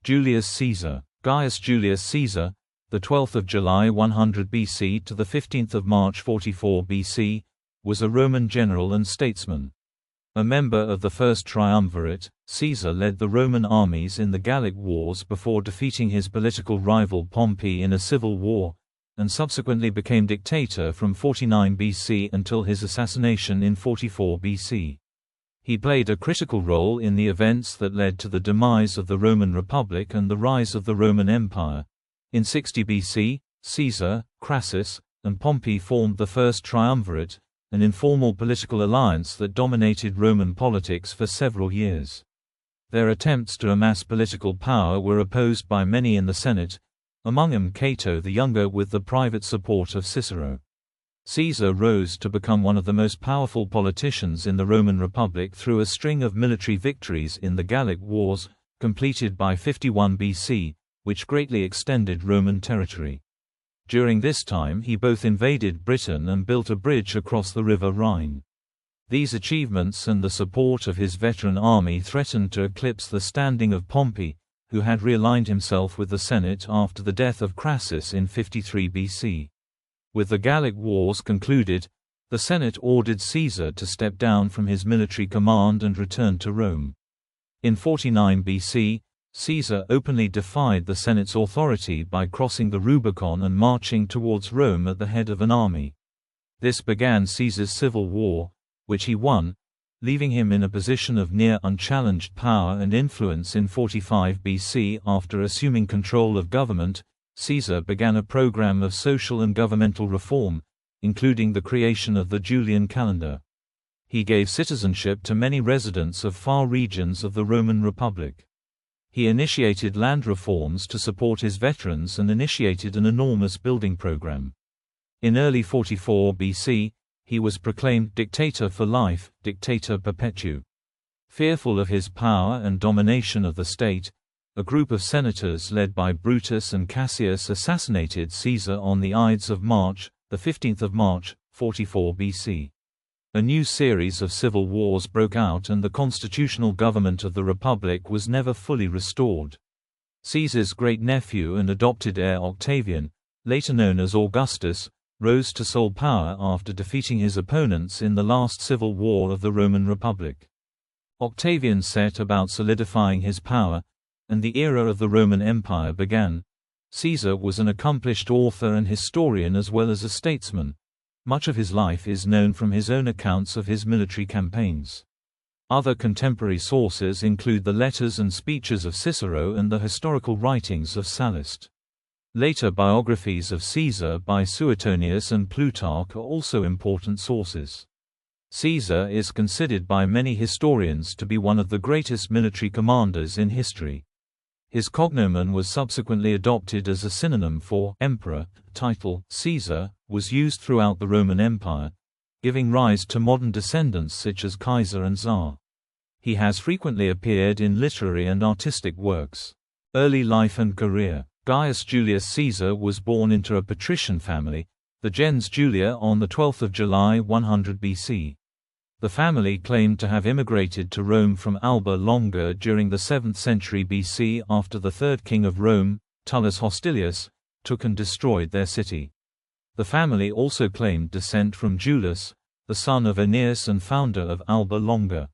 Julius Caesar. Gaius Julius Caesar, the 12th of July 100 BC to the 15th of March 44 BC, was a Roman general and statesman. A member of the First Triumvirate, Caesar led the Roman armies in the Gallic Wars before defeating his political rival Pompey in a civil war, and subsequently became dictator from 49 BC until his assassination in 44 BC. He played a critical role in the events that led to the demise of the Roman Republic and the rise of the Roman Empire. In 60 BC, Caesar, Crassus, and Pompey formed the First Triumvirate, an informal political alliance that dominated Roman politics for several years. Their attempts to amass political power were opposed by many in the Senate, among them Cato the Younger with the private support of Cicero. Caesar rose to become one of the most powerful politicians in the Roman Republic through a string of military victories in the Gallic Wars, completed by 51 BC, which greatly extended Roman territory. During this time he both invaded Britain and built a bridge across the river Rhine. These achievements and the support of his veteran army threatened to eclipse the standing of Pompey, who had realigned himself with the Senate after the death of Crassus in 53 BC. With the Gallic Wars concluded, the Senate ordered Caesar to step down from his military command and return to Rome. In 49 BC, Caesar openly defied the Senate's authority by crossing the Rubicon and marching towards Rome at the head of an army. This began Caesar's civil war, which he won, leaving him in a position of near unchallenged power and influence. In 45 BC, after assuming control of government, Caesar began a program of social and governmental reform, including the creation of the Julian calendar. He gave citizenship to many residents of far regions of the Roman Republic. He initiated land reforms to support his veterans and initiated an enormous building program. In early 44 BC, he was proclaimed dictator for life, dictator perpetuo. Fearful of his power and domination of the state, a group of senators led by Brutus and Cassius assassinated Caesar on the Ides of March, the 15th of March, 44 BC. A new series of civil wars broke out and the constitutional government of the Republic was never fully restored. Caesar's great-nephew and adopted heir Octavian, later known as Augustus, rose to sole power after defeating his opponents in the last civil war of the Roman Republic. Octavian set about solidifying his power, and the era of the Roman Empire began. Caesar was an accomplished author and historian as well as a statesman. Much of his life is known from his own accounts of his military campaigns. Other contemporary sources include the letters and speeches of Cicero and the historical writings of Sallust. Later biographies of Caesar by Suetonius and Plutarch are also important sources. Caesar is considered by many historians to be one of the greatest military commanders in history. His cognomen was subsequently adopted as a synonym for emperor. Title Caesar was used throughout the Roman Empire, giving rise to modern descendants such as Kaiser and Tsar. He has frequently appeared in literary and artistic works. Early life and career. Gaius Julius Caesar was born into a patrician family, the gens Julia, on the 12th of July 100 BC. The family claimed to have immigrated to Rome from Alba Longa during the 7th century BC after the third king of Rome, Tullus Hostilius, took and destroyed their city. The family also claimed descent from Julius, the son of Aeneas and founder of Alba Longa.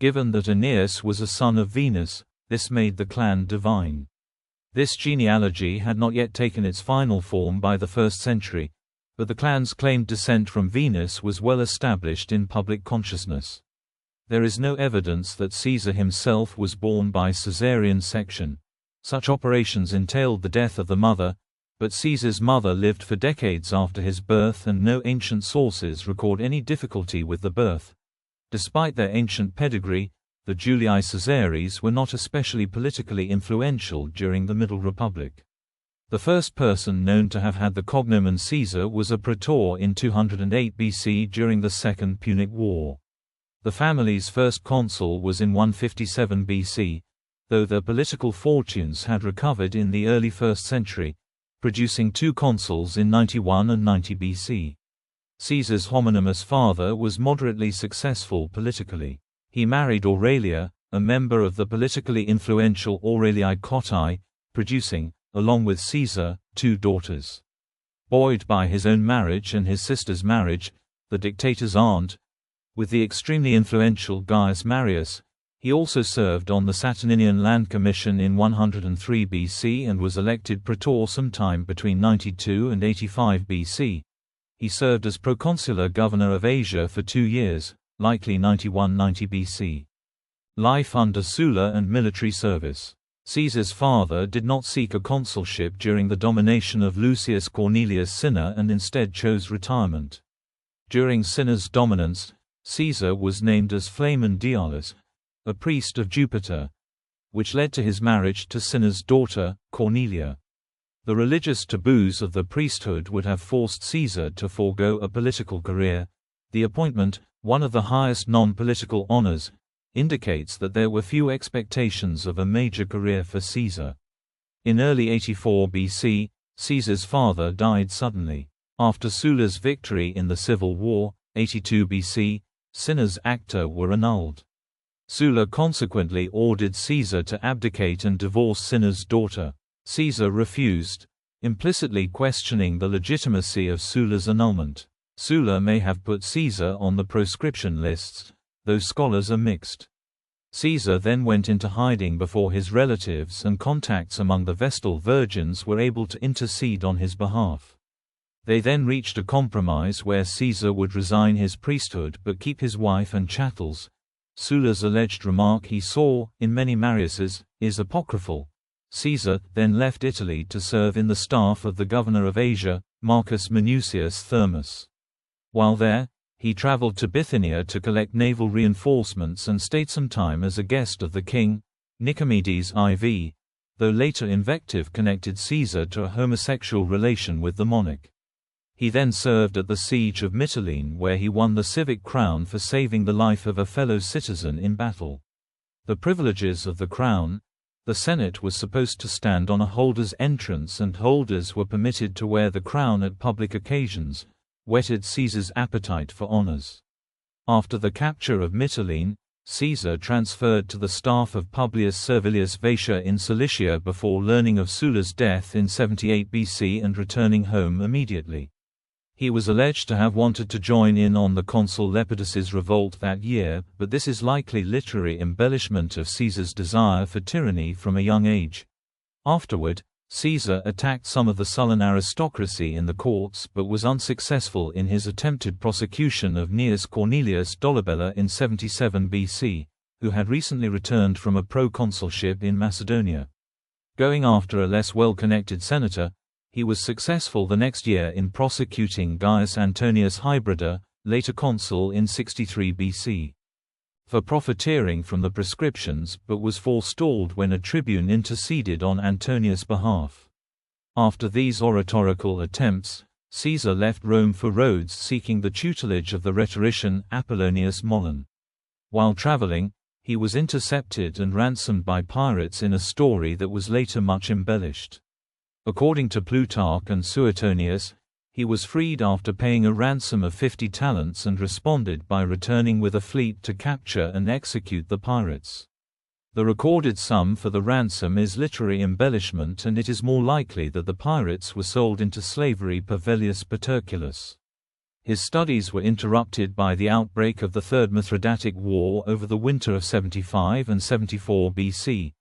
Given that Aeneas was a son of Venus, this made the clan divine. This genealogy had not yet taken its final form by the 1st century, but the clan's claimed descent from Venus was well established in public consciousness. There is no evidence that Caesar himself was born by caesarean section. Such operations entailed the death of the mother, but Caesar's mother lived for decades after his birth and no ancient sources record any difficulty with the birth. Despite their ancient pedigree, the Julii Caesares were not especially politically influential during the Middle Republic. The first person known to have had the cognomen Caesar was a praetor in 208 BC during the Second Punic War. The family's first consul was in 157 BC, though their political fortunes had recovered in the early 1st century, producing two consuls in 91 and 90 BC. Caesar's homonymous father was moderately successful politically. He married Aurelia, a member of the politically influential Aurelii Cotti, producing, along with Caesar, 2 daughters. Buoyed by his own marriage and his sister's marriage, the dictator's aunt, with the extremely influential Gaius Marius, he also served on the Saturninian Land Commission in 103 BC and was elected praetor sometime between 92 and 85 BC. He served as proconsular governor of Asia for 2 years, likely 91–90 BC. Life under Sulla and military service. Caesar's father did not seek a consulship during the domination of Lucius Cornelius Cinna and instead chose retirement. During Cinna's dominance, Caesar was named as Flamen Dialis, a priest of Jupiter, which led to his marriage to Cinna's daughter, Cornelia. The religious taboos of the priesthood would have forced Caesar to forego a political career. The appointment, one of the highest non-political honors, indicates that there were few expectations of a major career for Caesar. In early 84 BC, Caesar's father died suddenly. After Sulla's victory in the Civil War, 82 BC, Cinna's acta were annulled. Sulla consequently ordered Caesar to abdicate and divorce Cinna's daughter. Caesar refused, implicitly questioning the legitimacy of Sulla's annulment. Sulla may have put Caesar on the proscription lists, though scholars are mixed. Caesar then went into hiding before his relatives and contacts among the Vestal virgins were able to intercede on his behalf. They then reached a compromise where Caesar would resign his priesthood but keep his wife and chattels. Sulla's alleged remark he saw, in many Mariuses, is apocryphal. Caesar then left Italy to serve in the staff of the governor of Asia, Marcus Minucius Thermus. While there, he traveled to Bithynia to collect naval reinforcements and stayed some time as a guest of the king, Nicomedes IV, though later invective connected Caesar to a homosexual relation with the monarch. He then served at the siege of Mytilene where he won the civic crown for saving the life of a fellow citizen in battle. The privileges of the crown: the Senate was supposed to stand on a holder's entrance and holders were permitted to wear the crown at public occasions, whetted Caesar's appetite for honors. After the capture of Mytilene, Caesar transferred to the staff of Publius Servilius Vatia in Cilicia before learning of Sulla's death in 78 BC and returning home immediately. He was alleged to have wanted to join in on the consul Lepidus's revolt that year, but this is likely literary embellishment of Caesar's desire for tyranny from a young age. Afterward, Caesar attacked some of the Sullan aristocracy in the courts but was unsuccessful in his attempted prosecution of Gnaeus Cornelius Dolabella in 77 BC, who had recently returned from a proconsulship in Macedonia. Going after a less well-connected senator, he was successful the next year in prosecuting Gaius Antonius Hybrida, later consul in 63 BC. For profiteering from the prescriptions but was forestalled when a tribune interceded on Antonius' behalf. After these oratorical attempts, Caesar left Rome for Rhodes seeking the tutelage of the rhetorician Apollonius Molon. While traveling, he was intercepted and ransomed by pirates in a story that was later much embellished. According to Plutarch and Suetonius, he was freed after paying a ransom of 50 talents and responded by returning with a fleet to capture and execute the pirates. The recorded sum for the ransom is literary embellishment and it is more likely that the pirates were sold into slavery per Velleius Paterculus. His studies were interrupted by the outbreak of the Third Mithridatic War over the winter of 75 and 74 BC.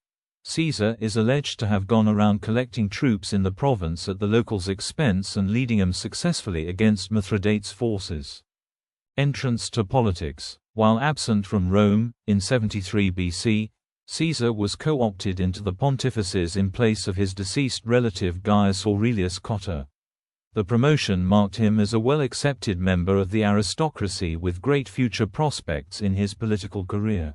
Caesar is alleged to have gone around collecting troops in the province at the locals' expense and leading them successfully against Mithridates' forces. Entrance to politics. While absent from Rome, in 73 BC, Caesar was co-opted into the pontifices in place of his deceased relative Gaius Aurelius Cotta. The promotion marked him as a well-accepted member of the aristocracy with great future prospects in his political career.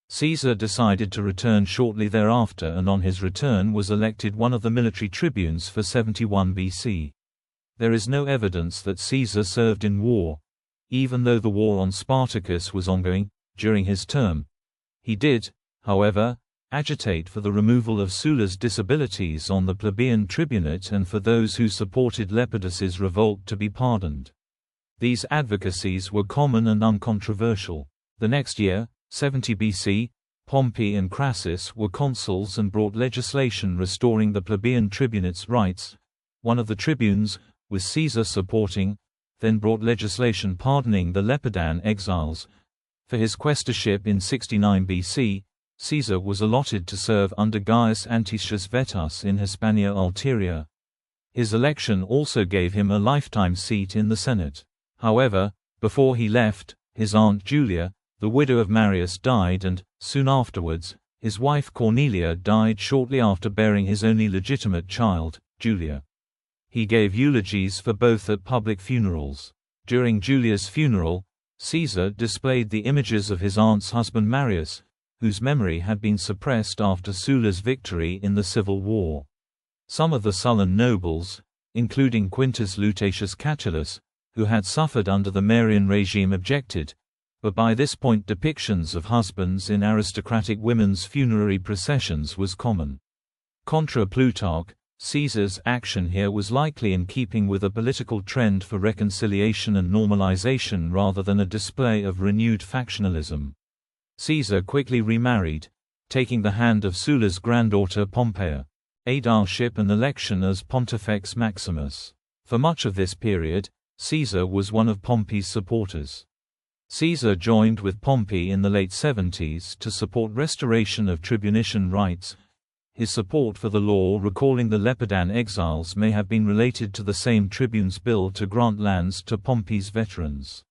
Caesar decided to return shortly thereafter and on his return was elected one of the military tribunes for 71 BC. There is no evidence that Caesar served in war. Even though the war on Spartacus was ongoing, during his term, he did, however, agitate for the removal of Sulla's disabilities on the plebeian tribunate and for those who supported Lepidus's revolt to be pardoned. These advocacies were common and uncontroversial. The next year, 70 BC, Pompey and Crassus were consuls and brought legislation restoring the plebeian tribunate's rights. One of the tribunes, with Caesar supporting, then brought legislation pardoning the Lepidan exiles. For his quaestorship in 69 BC, Caesar was allotted to serve under Gaius Anticius Vetus in Hispania Ulterior. His election also gave him a lifetime seat in the Senate. However, before he left, his aunt Julia, the widow of Marius, died and, soon afterwards, his wife Cornelia died shortly after bearing his only legitimate child, Julia. He gave eulogies for both at public funerals. During Julia's funeral, Caesar displayed the images of his aunt's husband Marius, whose memory had been suppressed after Sulla's victory in the Civil War. Some of the Sullan nobles, including Quintus Lutatius Catulus, who had suffered under the Marian regime, objected, but by this point depictions of husbands in aristocratic women's funerary processions was common. Contra Plutarch, Caesar's action here was likely in keeping with a political trend for reconciliation and normalization rather than a display of renewed factionalism. Caesar quickly remarried, taking the hand of Sulla's granddaughter Pompeia. Aedileship and election as pontifex maximus. For much of this period, Caesar was one of Pompey's supporters. Caesar joined with Pompey in the late 70s to support restoration of tribunician rights. His support for the law recalling the Lepidan exiles may have been related to the same tribune's bill to grant lands to Pompey's veterans.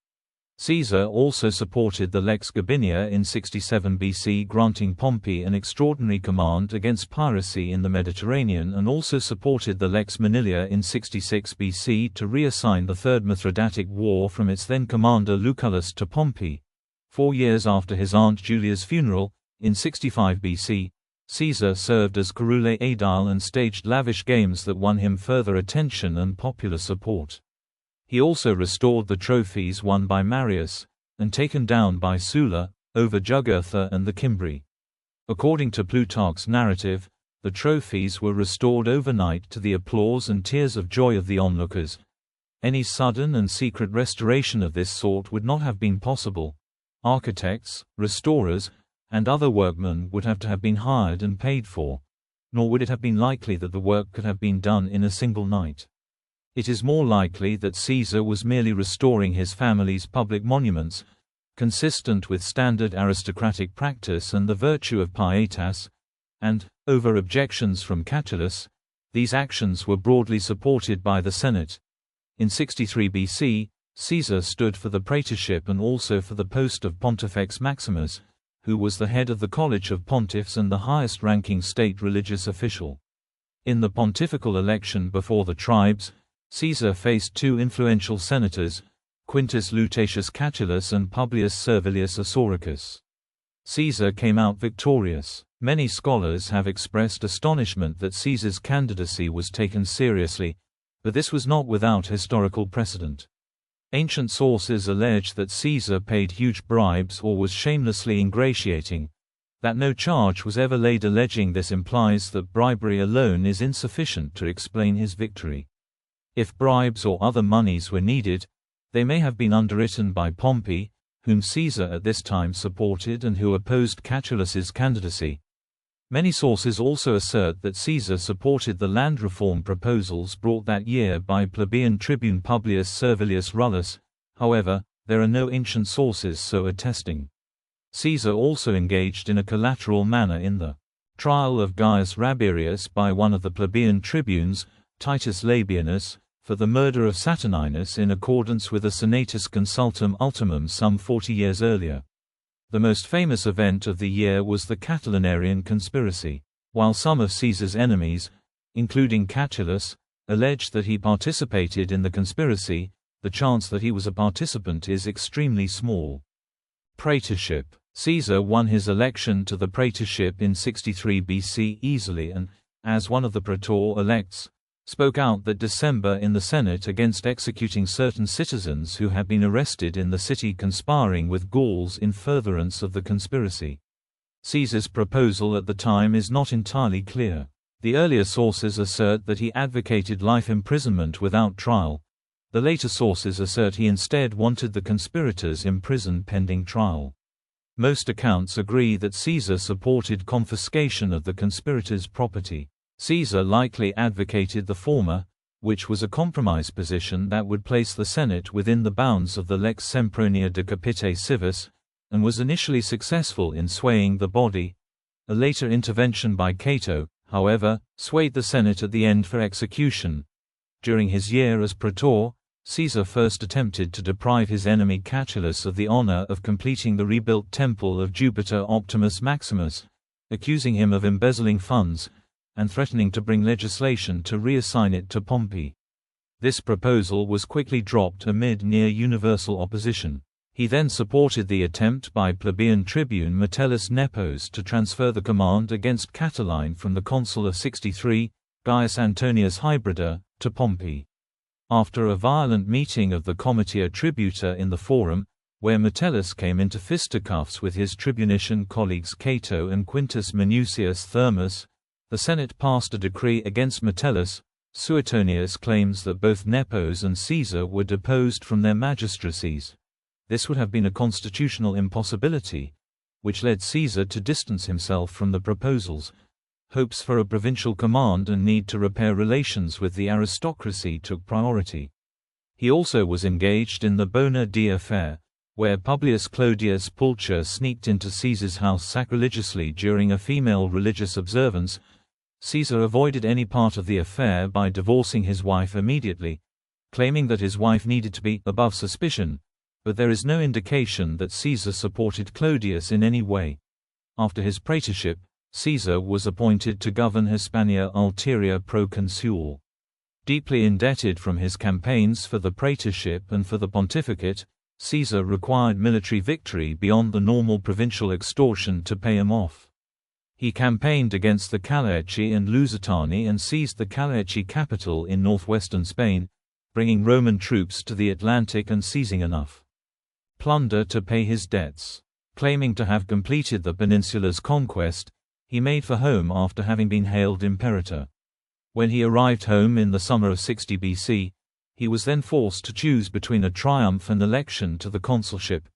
Caesar also supported the Lex Gabinia in 67 BC, granting Pompey an extraordinary command against piracy in the Mediterranean, and also supported the Lex Manilia in 66 BC to reassign the Third Mithridatic War from its then commander Lucullus to Pompey. 4 years after his aunt Julia's funeral, in 65 BC, Caesar served as curule aedile and staged lavish games that won him further attention and popular support. He also restored the trophies won by Marius, and taken down by Sulla, over Jugurtha and the Cimbri. According to Plutarch's narrative, the trophies were restored overnight to the applause and tears of joy of the onlookers. Any sudden and secret restoration of this sort would not have been possible. Architects, restorers, and other workmen would have to have been hired and paid for, nor would it have been likely that the work could have been done in a single night. It is more likely that Caesar was merely restoring his family's public monuments, consistent with standard aristocratic practice and the virtue of pietas, and, over objections from Catulus, these actions were broadly supported by the Senate. In 63 BC, Caesar stood for the Praetorship and also for the post of Pontifex Maximus, who was the head of the College of Pontiffs and the highest-ranking state religious official. In the pontifical election before the tribes, Caesar faced two influential senators, Quintus Lutatius Catulus and Publius Servilius Asauricus. Caesar came out victorious. Many scholars have expressed astonishment that Caesar's candidacy was taken seriously, but this was not without historical precedent. Ancient sources allege that Caesar paid huge bribes or was shamelessly ingratiating. That no charge was ever laid alleging this implies that bribery alone is insufficient to explain his victory. If bribes or other monies were needed, they may have been underwritten by Pompey, whom Caesar at this time supported and who opposed Catulus's candidacy. Many sources also assert that Caesar supported the land reform proposals brought that year by plebeian tribune Publius Servilius Rullus. However, there are no ancient sources so attesting. Caesar also engaged in a collateral manner in the trial of Gaius Rabirius by one of the plebeian tribunes, Titus Labienus, for the murder of Saturninus in accordance with a Senatus Consultum Ultimum some 40 years earlier. The most famous event of the year was the Catilinarian conspiracy. While some of Caesar's enemies, including Catulus, alleged that he participated in the conspiracy, the chance that he was a participant is extremely small. Praetorship. Caesar won his election to the Praetorship in 63 BC easily and, as one of the praetor elects, spoke out that December in the Senate against executing certain citizens who had been arrested in the city conspiring with Gauls in furtherance of the conspiracy. Caesar's proposal at the time is not entirely clear. The earlier sources assert that he advocated life imprisonment without trial. The later sources assert he instead wanted the conspirators imprisoned pending trial. Most accounts agree that Caesar supported confiscation of the conspirators' property. Caesar likely advocated the former, which was a compromise position that would place the Senate within the bounds of the Lex Sempronia de Capite Civis, and was initially successful in swaying the body. A later intervention by Cato, however, swayed the Senate at the end for execution. During his year as praetor, Caesar first attempted to deprive his enemy Catulus of the honor of completing the rebuilt temple of Jupiter Optimus Maximus, accusing him of embezzling funds, and threatening to bring legislation to reassign it to Pompey. This proposal was quickly dropped amid near-universal opposition. He then supported the attempt by plebeian tribune Metellus Nepos to transfer the command against Catiline from the consul of 63, Gaius Antonius Hybrida, to Pompey. After a violent meeting of the Comitia Tributa in the Forum, where Metellus came into fisticuffs with his tribunician colleagues Cato and Quintus Minucius Thermus, the Senate passed a decree against Metellus. Suetonius claims that both Nepos and Caesar were deposed from their magistracies. This would have been a constitutional impossibility, which led Caesar to distance himself from the proposals. Hopes for a provincial command and need to repair relations with the aristocracy took priority. He also was engaged in the Bona Dea affair, where Publius Clodius Pulcher sneaked into Caesar's house sacrilegiously during a female religious observance. Caesar avoided any part of the affair by divorcing his wife immediately, claiming that his wife needed to be above suspicion, but there is no indication that Caesar supported Clodius in any way. After his praetorship, Caesar was appointed to govern Hispania Ulterior Proconsul. Deeply indebted from his campaigns for the praetorship and for the pontificate, Caesar required military victory beyond the normal provincial extortion to pay him off. He campaigned against the Calaeci and Lusitani and seized the Calaeci capital in northwestern Spain, bringing Roman troops to the Atlantic and seizing enough plunder to pay his debts. Claiming to have completed the peninsula's conquest, he made for home after having been hailed imperator. When he arrived home in the summer of 60 BC, he was then forced to choose between a triumph and election to the consulship.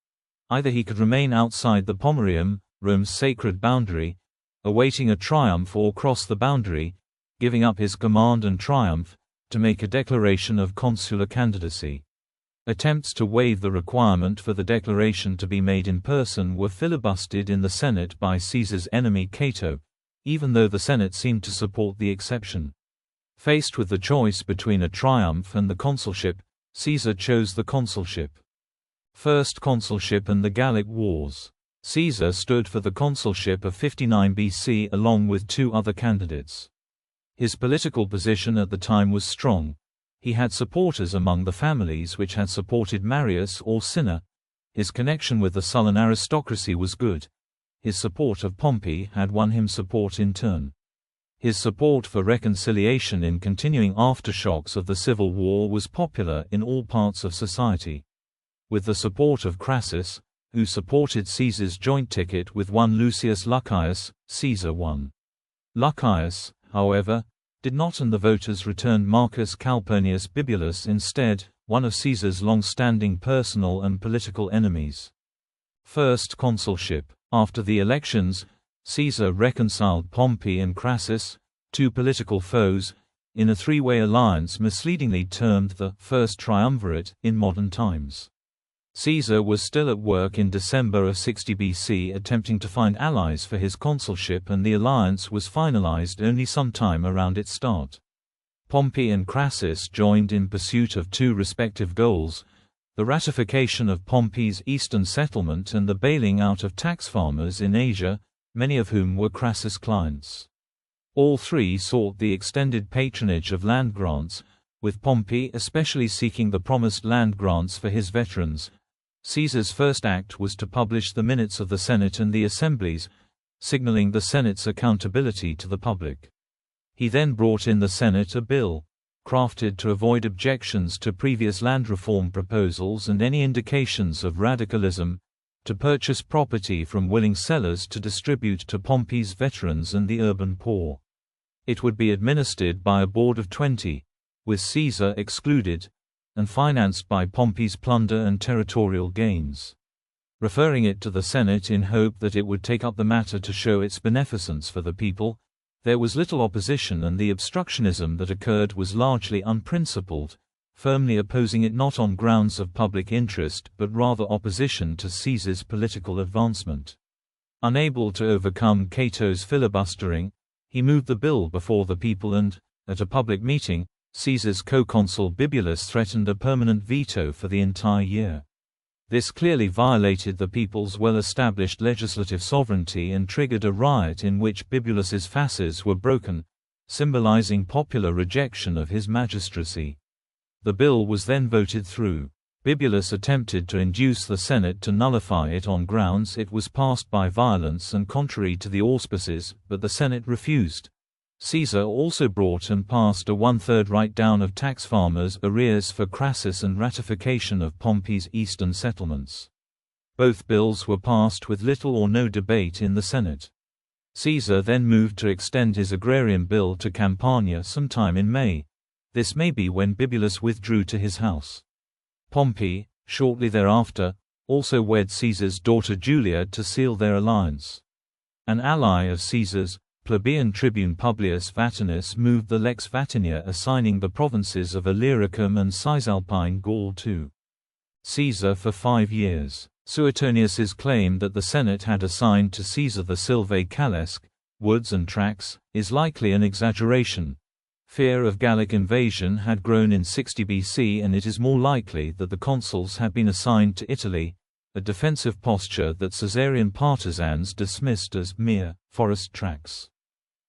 Either he could remain outside the Pomerium, Rome's sacred boundary, awaiting a triumph, or cross the boundary, giving up his command and triumph, to make a declaration of consular candidacy. Attempts to waive the requirement for the declaration to be made in person were filibustered in the Senate by Caesar's enemy Cato, even though the Senate seemed to support the exception. Faced with the choice between a triumph and the consulship, Caesar chose the consulship. First Consulship and the Gallic Wars. Caesar stood for the consulship of 59 BC along with two other candidates. His political position at the time was strong. He had supporters among the families which had supported Marius or Cinna. His connection with the Sullan aristocracy was good. His support of Pompey had won him support in turn. His support for reconciliation in continuing aftershocks of the civil war was popular in all parts of society. With the support of Crassus, who supported Caesar's joint ticket with one Lucius Lucius, Caesar won. Lucius, however, did not, and the voters returned Marcus Calpurnius Bibulus instead, one of Caesar's long-standing personal and political enemies. First Consulship. After the elections, Caesar reconciled Pompey and Crassus, two political foes, in a three-way alliance misleadingly termed the First Triumvirate in modern times. Caesar was still at work in December of 60 BC attempting to find allies for his consulship, and the alliance was finalized only sometime around its start. Pompey and Crassus joined in pursuit of two respective goals: the ratification of Pompey's eastern settlement and the bailing out of tax farmers in Asia, many of whom were Crassus clients. All three sought the extended patronage of land grants, with Pompey especially seeking the promised land grants for his veterans. Caesar's first act was to publish the minutes of the Senate and the assemblies, signaling the Senate's accountability to the public. He then brought in the Senate a bill, crafted to avoid objections to previous land reform proposals and any indications of radicalism, to purchase property from willing sellers to distribute to Pompey's veterans and the urban poor. It would be administered by a board of 20, with Caesar excluded, and financed by Pompey's plunder and territorial gains. referring it to the Senate in hope that it would take up the matter to show its beneficence for the people. There was little opposition, and the obstructionism that occurred was largely unprincipled, firmly opposing it not on grounds of public interest but rather opposition to Caesar's political advancement. Unable to overcome Cato's filibustering, he moved the bill before the people and, at a public meeting, Caesar's co-consul Bibulus threatened a permanent veto for the entire year. This clearly violated the people's well-established legislative sovereignty and triggered a riot in which Bibulus's fasces were broken, symbolizing popular rejection of his magistracy. The bill was then voted through. Bibulus attempted to induce the Senate to nullify it on grounds it was passed by violence and contrary to the auspices, but the Senate refused. Caesar also brought and passed a one-third write-down of tax farmers' arrears for Crassus and ratification of Pompey's eastern settlements. Both bills were passed with little or no debate in the Senate. Caesar then moved to extend his agrarian bill to Campania sometime in May. This may be when Bibulus withdrew to his house. Pompey, shortly thereafter, also wed Caesar's daughter Julia to seal their alliance. An ally of Caesar's, plebeian tribune Publius Vatinus moved the Lex Vatinia, assigning the provinces of Illyricum and Cisalpine Gaul to Caesar for 5 years. Suetonius's claim that the Senate had assigned to Caesar the Silvae Callesque, woods and tracts, is likely an exaggeration. Fear of Gallic invasion had grown in 60 BC, and it is more likely that the consuls had been assigned to Italy, a defensive posture that Caesarian partisans dismissed as mere forest tracts.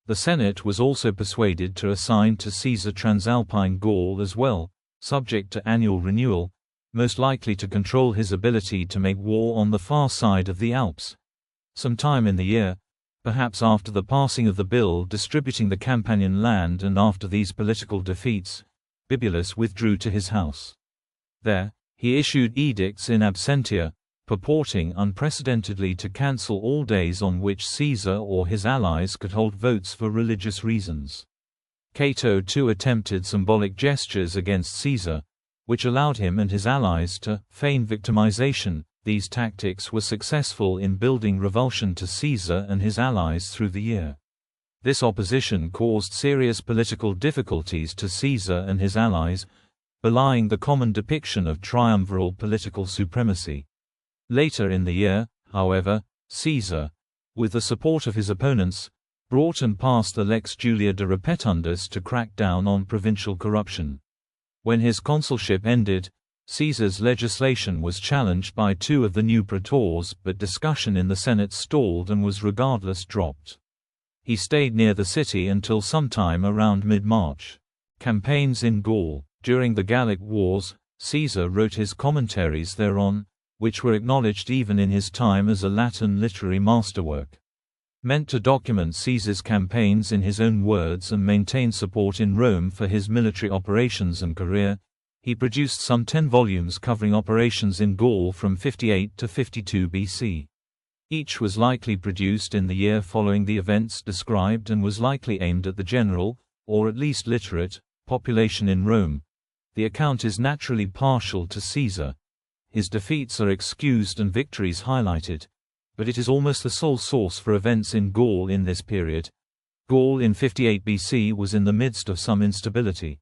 The Senate was also persuaded to assign to Caesar Transalpine Gaul as well, subject to annual renewal, most likely to control his ability to make war on the far side of the Alps. Sometime in the year, perhaps after the passing of the bill distributing the Campanian land and after these political defeats, Bibulus withdrew to his house. There, he issued edicts in absentia, purporting unprecedentedly to cancel all days on which Caesar or his allies could hold votes for religious reasons. Cato too attempted symbolic gestures against Caesar, which allowed him and his allies to feign victimization. These tactics were successful in building revulsion to Caesar and his allies through the year. This opposition caused serious political difficulties to Caesar and his allies, belying the common depiction of triumviral political supremacy. Later in the year, however, Caesar, with the support of his opponents, brought and passed the Lex Julia de Repetundus to crack down on provincial corruption. When his consulship ended, Caesar's legislation was challenged by 2 of the new praetors, but discussion in the Senate stalled and was regardless dropped. He stayed near the city until sometime around mid-March. Campaigns in Gaul. During the Gallic Wars, Caesar wrote his commentaries thereon, which were acknowledged even in his time as a Latin literary masterwork. Meant to document Caesar's campaigns in his own words and maintain support in Rome for his military operations and career, he produced some 10 volumes covering operations in Gaul from 58 to 52 BC. Each was likely produced in the year following the events described and was likely aimed at the general, or at least literate, population in Rome. The account is naturally partial to Caesar. His defeats are excused and victories highlighted, but it is almost the sole source for events in Gaul in this period. Gaul in 58 BC was in the midst of some instability.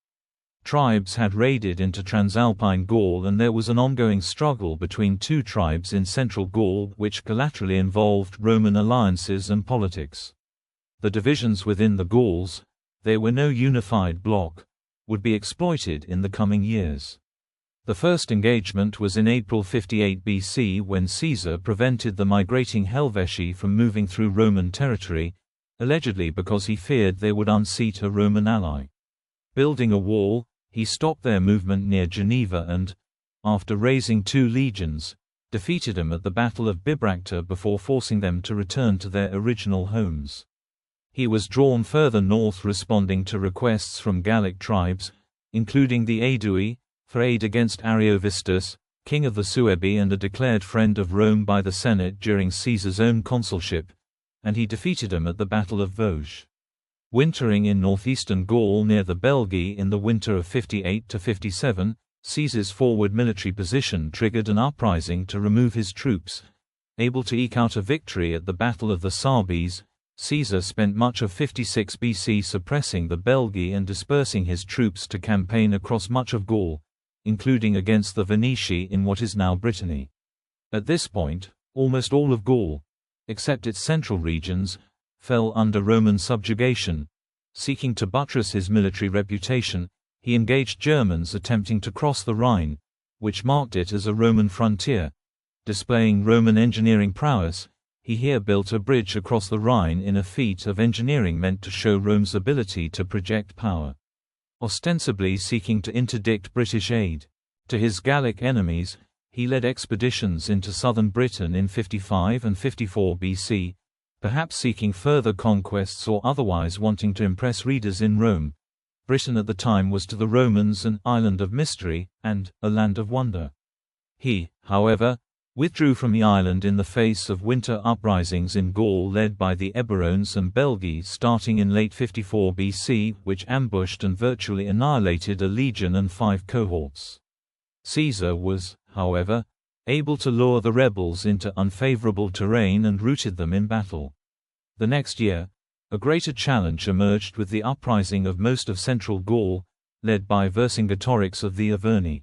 Tribes had raided into Transalpine Gaul, and there was an ongoing struggle between 2 tribes in central Gaul which collaterally involved Roman alliances and politics. The divisions within the Gauls, they were no unified bloc, would be exploited in the coming years. The first engagement was in April 58 BC when Caesar prevented the migrating Helvetii from moving through Roman territory, allegedly because he feared they would unseat a Roman ally. Building a wall, he stopped their movement near Geneva and, after raising 2 legions, defeated them at the Battle of Bibracte before forcing them to return to their original homes. He was drawn further north, responding to requests from Gallic tribes, including the Aedui, for aid against Ariovistus, king of the Suebi and a declared friend of Rome by the Senate during Caesar's own consulship, and he defeated him at the Battle of Vosges. Wintering in northeastern Gaul near the Belgae in the winter of 58 to 57, Caesar's forward military position triggered an uprising to remove his troops, Able to eke out a victory at the Battle of the Sabes, Caesar spent much of 56 BC suppressing the Belgae and dispersing his troops to campaign across much of Gaul, including against the Veneti in what is now Brittany. At this point, almost all of Gaul, except its central regions, fell under Roman subjugation. Seeking to buttress his military reputation, he engaged Germans attempting to cross the Rhine, which marked it as a Roman frontier. Displaying Roman engineering prowess, he here built a bridge across the Rhine in a feat of engineering meant to show Rome's ability to project power. Ostensibly seeking to interdict British aid to his Gallic enemies, he led expeditions into southern Britain in 55 and 54 BC, perhaps seeking further conquests or otherwise wanting to impress readers in Rome. Britain at the time was to the Romans an island of mystery, and a land of wonder. He, however, withdrew from the island in the face of winter uprisings in Gaul led by the Eburones and Belgae starting in late 54 BC, which ambushed and virtually annihilated a legion and 5 cohorts. Caesar was, however, able to lure the rebels into unfavorable terrain and routed them in battle. The next year, a greater challenge emerged with the uprising of most of central Gaul, led by Vercingetorix of the Averni.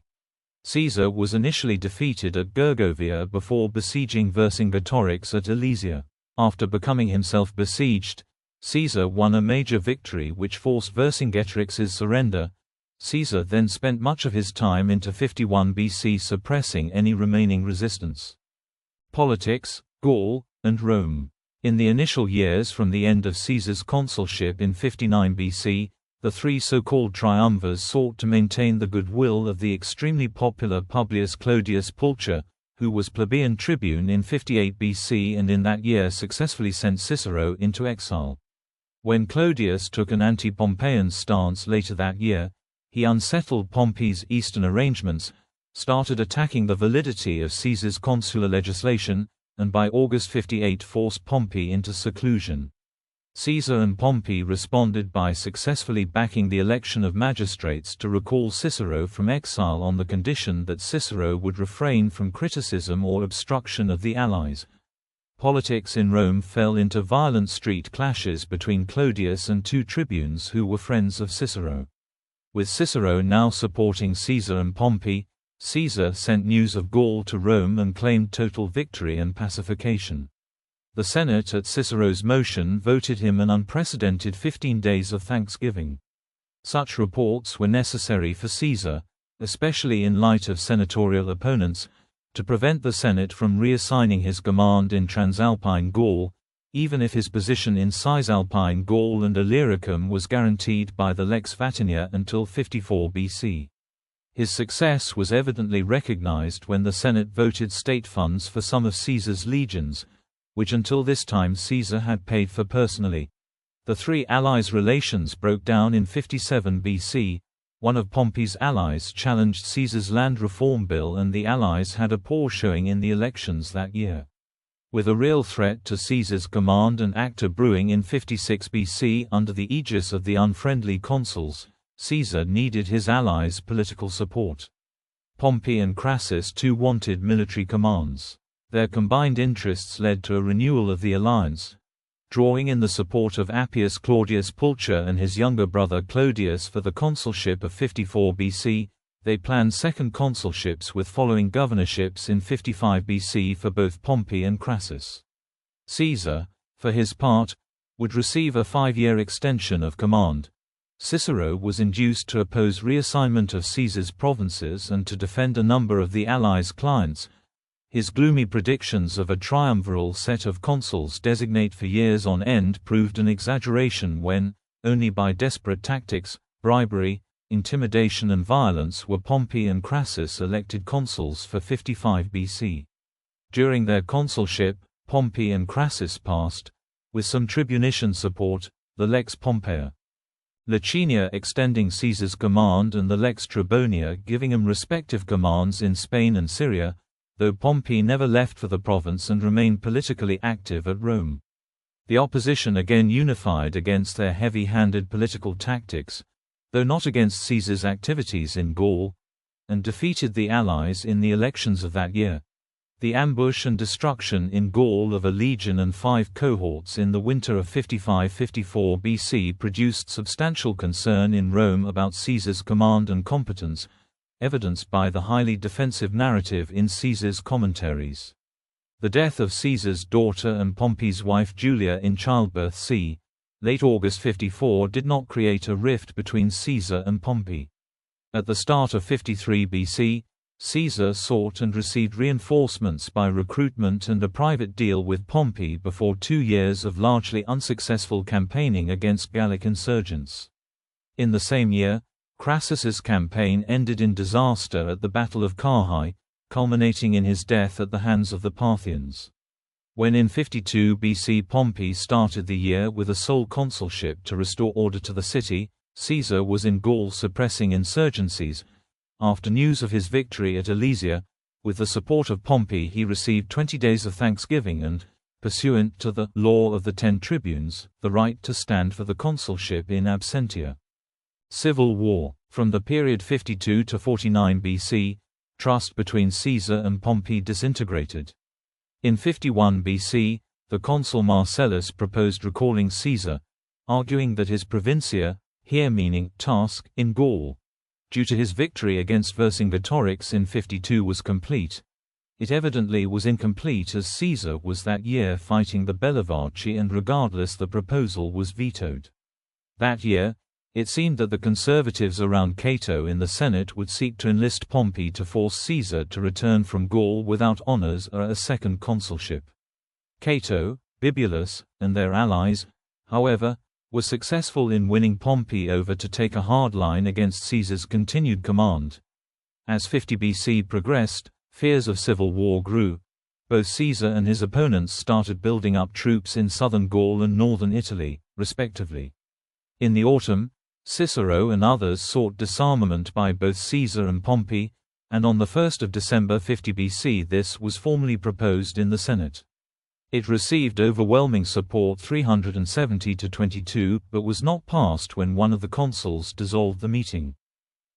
Caesar was initially defeated at Gergovia before besieging Vercingetorix at Alesia. After becoming himself besieged, Caesar won a major victory which forced Vercingetorix's surrender. Caesar then spent much of his time into 51 BC suppressing any remaining resistance. Politics, Gaul, and Rome. In the initial years from the end of Caesar's consulship in 59 BC, the three so-called triumvirs sought to maintain the goodwill of the extremely popular Publius Clodius Pulcher, who was plebeian tribune in 58 BC and in that year successfully sent Cicero into exile. When Clodius took an anti-Pompeian stance later that year, he unsettled Pompey's eastern arrangements, started attacking the validity of Caesar's consular legislation, and by August 58 forced Pompey into seclusion. Caesar and Pompey responded by successfully backing the election of magistrates to recall Cicero from exile on the condition that Cicero would refrain from criticism or obstruction of the allies. Politics in Rome fell into violent street clashes between Clodius and 2 tribunes who were friends of Cicero. With Cicero now supporting Caesar and Pompey, Caesar sent news of Gaul to Rome and claimed total victory and pacification. The Senate at Cicero's motion voted him an unprecedented 15 days of thanksgiving. Such reports were necessary for Caesar, especially in light of senatorial opponents, to prevent the Senate from reassigning his command in Transalpine Gaul, even if his position in Cisalpine Gaul and Illyricum was guaranteed by the Lex Vatinia until 54 BC. His success was evidently recognized when the Senate voted state funds for some of Caesar's legions, which until this time Caesar had paid for personally. The three allies' relations broke down in 57 BC. One of Pompey's allies challenged Caesar's land reform bill and the allies had a poor showing in the elections that year. With a real threat to Caesar's command and actor brewing in 56 BC under the aegis of the unfriendly consuls, Caesar needed his allies' political support. Pompey and Crassus too wanted military commands. Their combined interests led to a renewal of the alliance. Drawing in the support of Appius Claudius Pulcher and his younger brother Clodius for the consulship of 54 BC, they planned second consulships with following governorships in 55 BC for both Pompey and Crassus. Caesar, for his part, would receive a 5-year extension of command. Cicero was induced to oppose reassignment of Caesar's provinces and to defend a number of the allies' clients. His gloomy predictions of a triumviral set of consuls designate for years on end proved an exaggeration when, only by desperate tactics, bribery, intimidation and violence were Pompey and Crassus elected consuls for 55 BC. During their consulship, Pompey and Crassus passed, with some tribunician support, the Lex Pompeia. Licinius extending Caesar's command and the Lex Tribonia giving him respective commands in Spain and Syria, though Pompey never left for the province and remained politically active at Rome. The opposition again unified against their heavy-handed political tactics, though not against Caesar's activities in Gaul, and defeated the allies in the elections of that year. The ambush and destruction in Gaul of a legion and 5 cohorts in the winter of 55–54 BC produced substantial concern in Rome about Caesar's command and competence, evidenced by the highly defensive narrative in Caesar's commentaries. The death of Caesar's daughter and Pompey's wife Julia in childbirth c. late August 54 did not create a rift between Caesar and Pompey. At the start of 53 BC, Caesar sought and received reinforcements by recruitment and a private deal with Pompey before 2 years of largely unsuccessful campaigning against Gallic insurgents. In the same year, Crassus's campaign ended in disaster at the Battle of Carrhae, culminating in his death at the hands of the Parthians. When in 52 BC Pompey started the year with a sole consulship to restore order to the city, Caesar was in Gaul suppressing insurgencies. After news of his victory at Alesia, with the support of Pompey he received 20 days of thanksgiving and, pursuant to the law of the 10 tribunes, the right to stand for the consulship in absentia. Civil war. From the period 52 to 49 BC, trust between Caesar and Pompey disintegrated. In 51 BC, the consul Marcellus proposed recalling Caesar, arguing that his provincia, here meaning task, in Gaul, due to his victory against Vercingetorix in 52 was complete. It evidently was incomplete as Caesar was that year fighting the Bellovaci and regardless the proposal was vetoed. That year, it seemed that the conservatives around Cato in the Senate would seek to enlist Pompey to force Caesar to return from Gaul without honors or a second consulship. Cato, Bibulus, and their allies, however, were successful in winning Pompey over to take a hard line against Caesar's continued command. As 50 BC progressed, fears of civil war grew. Both Caesar and his opponents started building up troops in southern Gaul and northern Italy, respectively. In the autumn, Cicero and others sought disarmament by both Caesar and Pompey, and on 1 December 50 BC this was formally proposed in the Senate. It received overwhelming support 370–22 but was not passed when one of the consuls dissolved the meeting.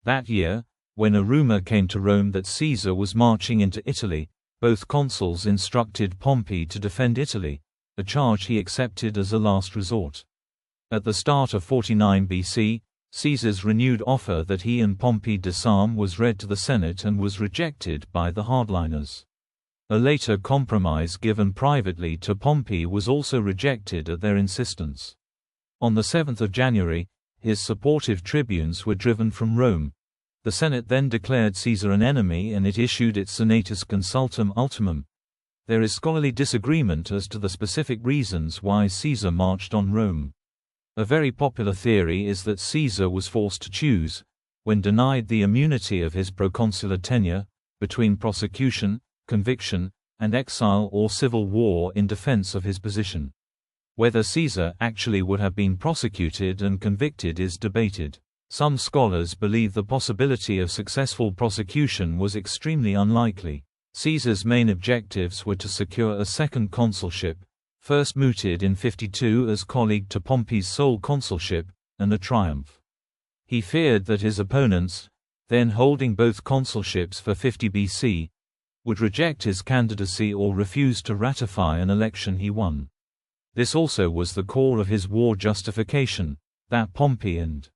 That year, when a rumor came to Rome that Caesar was marching into Italy, both consuls instructed Pompey to defend Italy, a charge he accepted as a last resort. At the start of 49 BC, Caesar's renewed offer that he and Pompey disarm was read to the Senate and was rejected by the hardliners. A later compromise given privately to Pompey was also rejected at their insistence. On 7 January, his supportive tribunes were driven from Rome. The Senate then declared Caesar an enemy and it issued its Senatus Consultum Ultimum. There is scholarly disagreement as to the specific reasons why Caesar marched on Rome. A very popular theory is that Caesar was forced to choose, when denied the immunity of his proconsular tenure, between prosecution, conviction, and exile or civil war in defense of his position. Whether Caesar actually would have been prosecuted and convicted is debated. Some scholars believe the possibility of successful prosecution was extremely unlikely. Caesar's main objectives were to secure a second consulship, first mooted in 52 as colleague to Pompey's sole consulship, and a triumph. He feared that his opponents, then holding both consulships for 50 BC, would reject his candidacy or refuse to ratify an election he won. This also was the core of his war justification, that Pompey and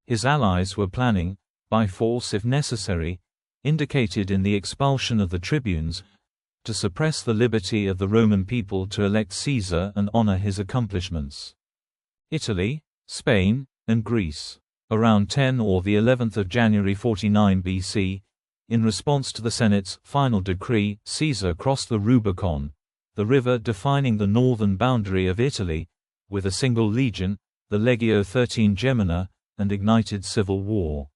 his allies were planning, by force if necessary, indicated in the expulsion of the tribunes, to suppress the liberty of the Roman people to elect Caesar and honor his accomplishments. Italy, Spain, and Greece. Around 10 or the 11th of January 49 BC, in response to the Senate's final decree, Caesar crossed the Rubicon, the river defining the northern boundary of Italy, with a single legion, the Legio XIII Gemina, and ignited civil war.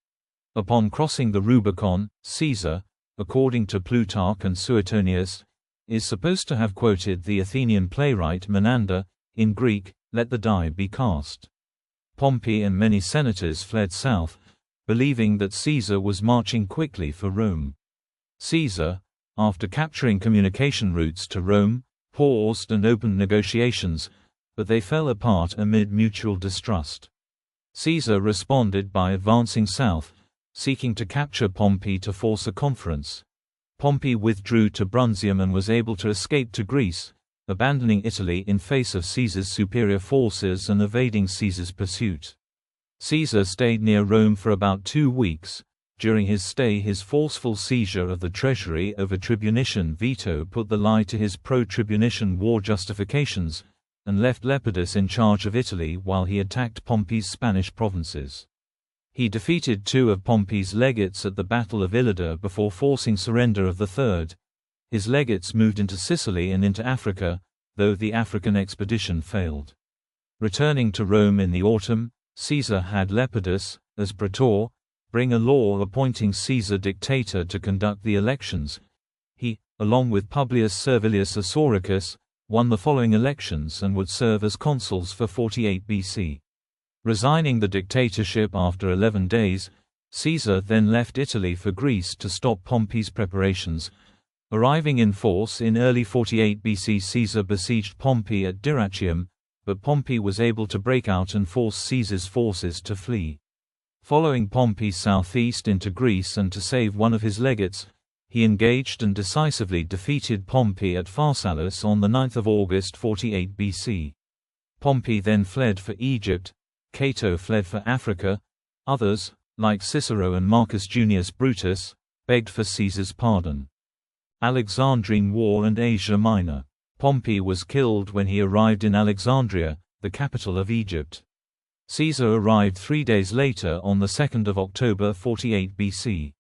Upon crossing the Rubicon, Caesar, according to Plutarch and Suetonius, is supposed to have quoted the Athenian playwright Menander, in Greek, "Let the die be cast." Pompey and many senators fled south, believing that Caesar was marching quickly for Rome. Caesar, after capturing communication routes to Rome, paused and opened negotiations, but they fell apart amid mutual distrust. Caesar responded by advancing south, seeking to capture Pompey to force a conference. Pompey withdrew to Brundusium and was able to escape to Greece, abandoning Italy in face of Caesar's superior forces and evading Caesar's pursuit. Caesar stayed near Rome for about 2 weeks. During his stay, his forceful seizure of the treasury over tribunician veto put the lie to his pro-tribunician war justifications, and left Lepidus in charge of Italy while he attacked Pompey's Spanish provinces. He defeated 2 of Pompey's legates at the Battle of Ilider before forcing surrender of the third. His legates moved into Sicily and into Africa, though the African expedition failed. Returning to Rome in the autumn, Caesar had Lepidus, as praetor, bring a law appointing Caesar dictator to conduct the elections. He, along with Publius Servilius Asauricus, won the following elections and would serve as consuls for 48 BC. Resigning the dictatorship after 11 days, Caesar then left Italy for Greece to stop Pompey's preparations. Arriving in force in early 48 BC, Caesar besieged Pompey at Dyrrhachium, but Pompey was able to break out and force Caesar's forces to flee. Following Pompey southeast into Greece and to save one of his legates, he engaged and decisively defeated Pompey at Pharsalus on 9 August 48 BC. Pompey then fled for Egypt, Cato fled for Africa. Others, like Cicero and Marcus Junius Brutus, begged for Caesar's pardon. Alexandrine War and Asia Minor. Pompey was killed when he arrived in Alexandria, the capital of Egypt. Caesar arrived 3 days later on 2 October 48 BC.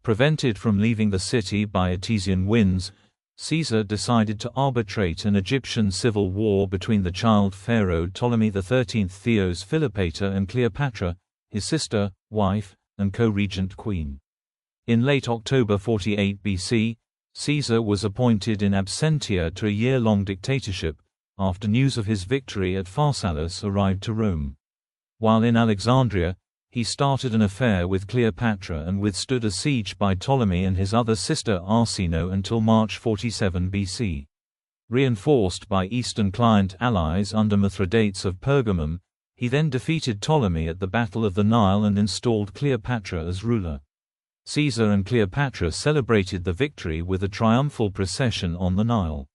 Prevented from leaving the city by Etesian winds, Caesar decided to arbitrate an Egyptian civil war between the child pharaoh Ptolemy XIII Theos Philopator and Cleopatra, his sister, wife, and co-regent queen. In late October 48 BC, Caesar was appointed in absentia to a year-long dictatorship, after news of his victory at Pharsalus arrived to Rome. While in Alexandria, he started an affair with Cleopatra and withstood a siege by Ptolemy and his other sister Arsinoe until March 47 BC. Reinforced by Eastern client allies under Mithridates of Pergamum, he then defeated Ptolemy at the Battle of the Nile and installed Cleopatra as ruler. Caesar and Cleopatra celebrated the victory with a triumphal procession on the Nile.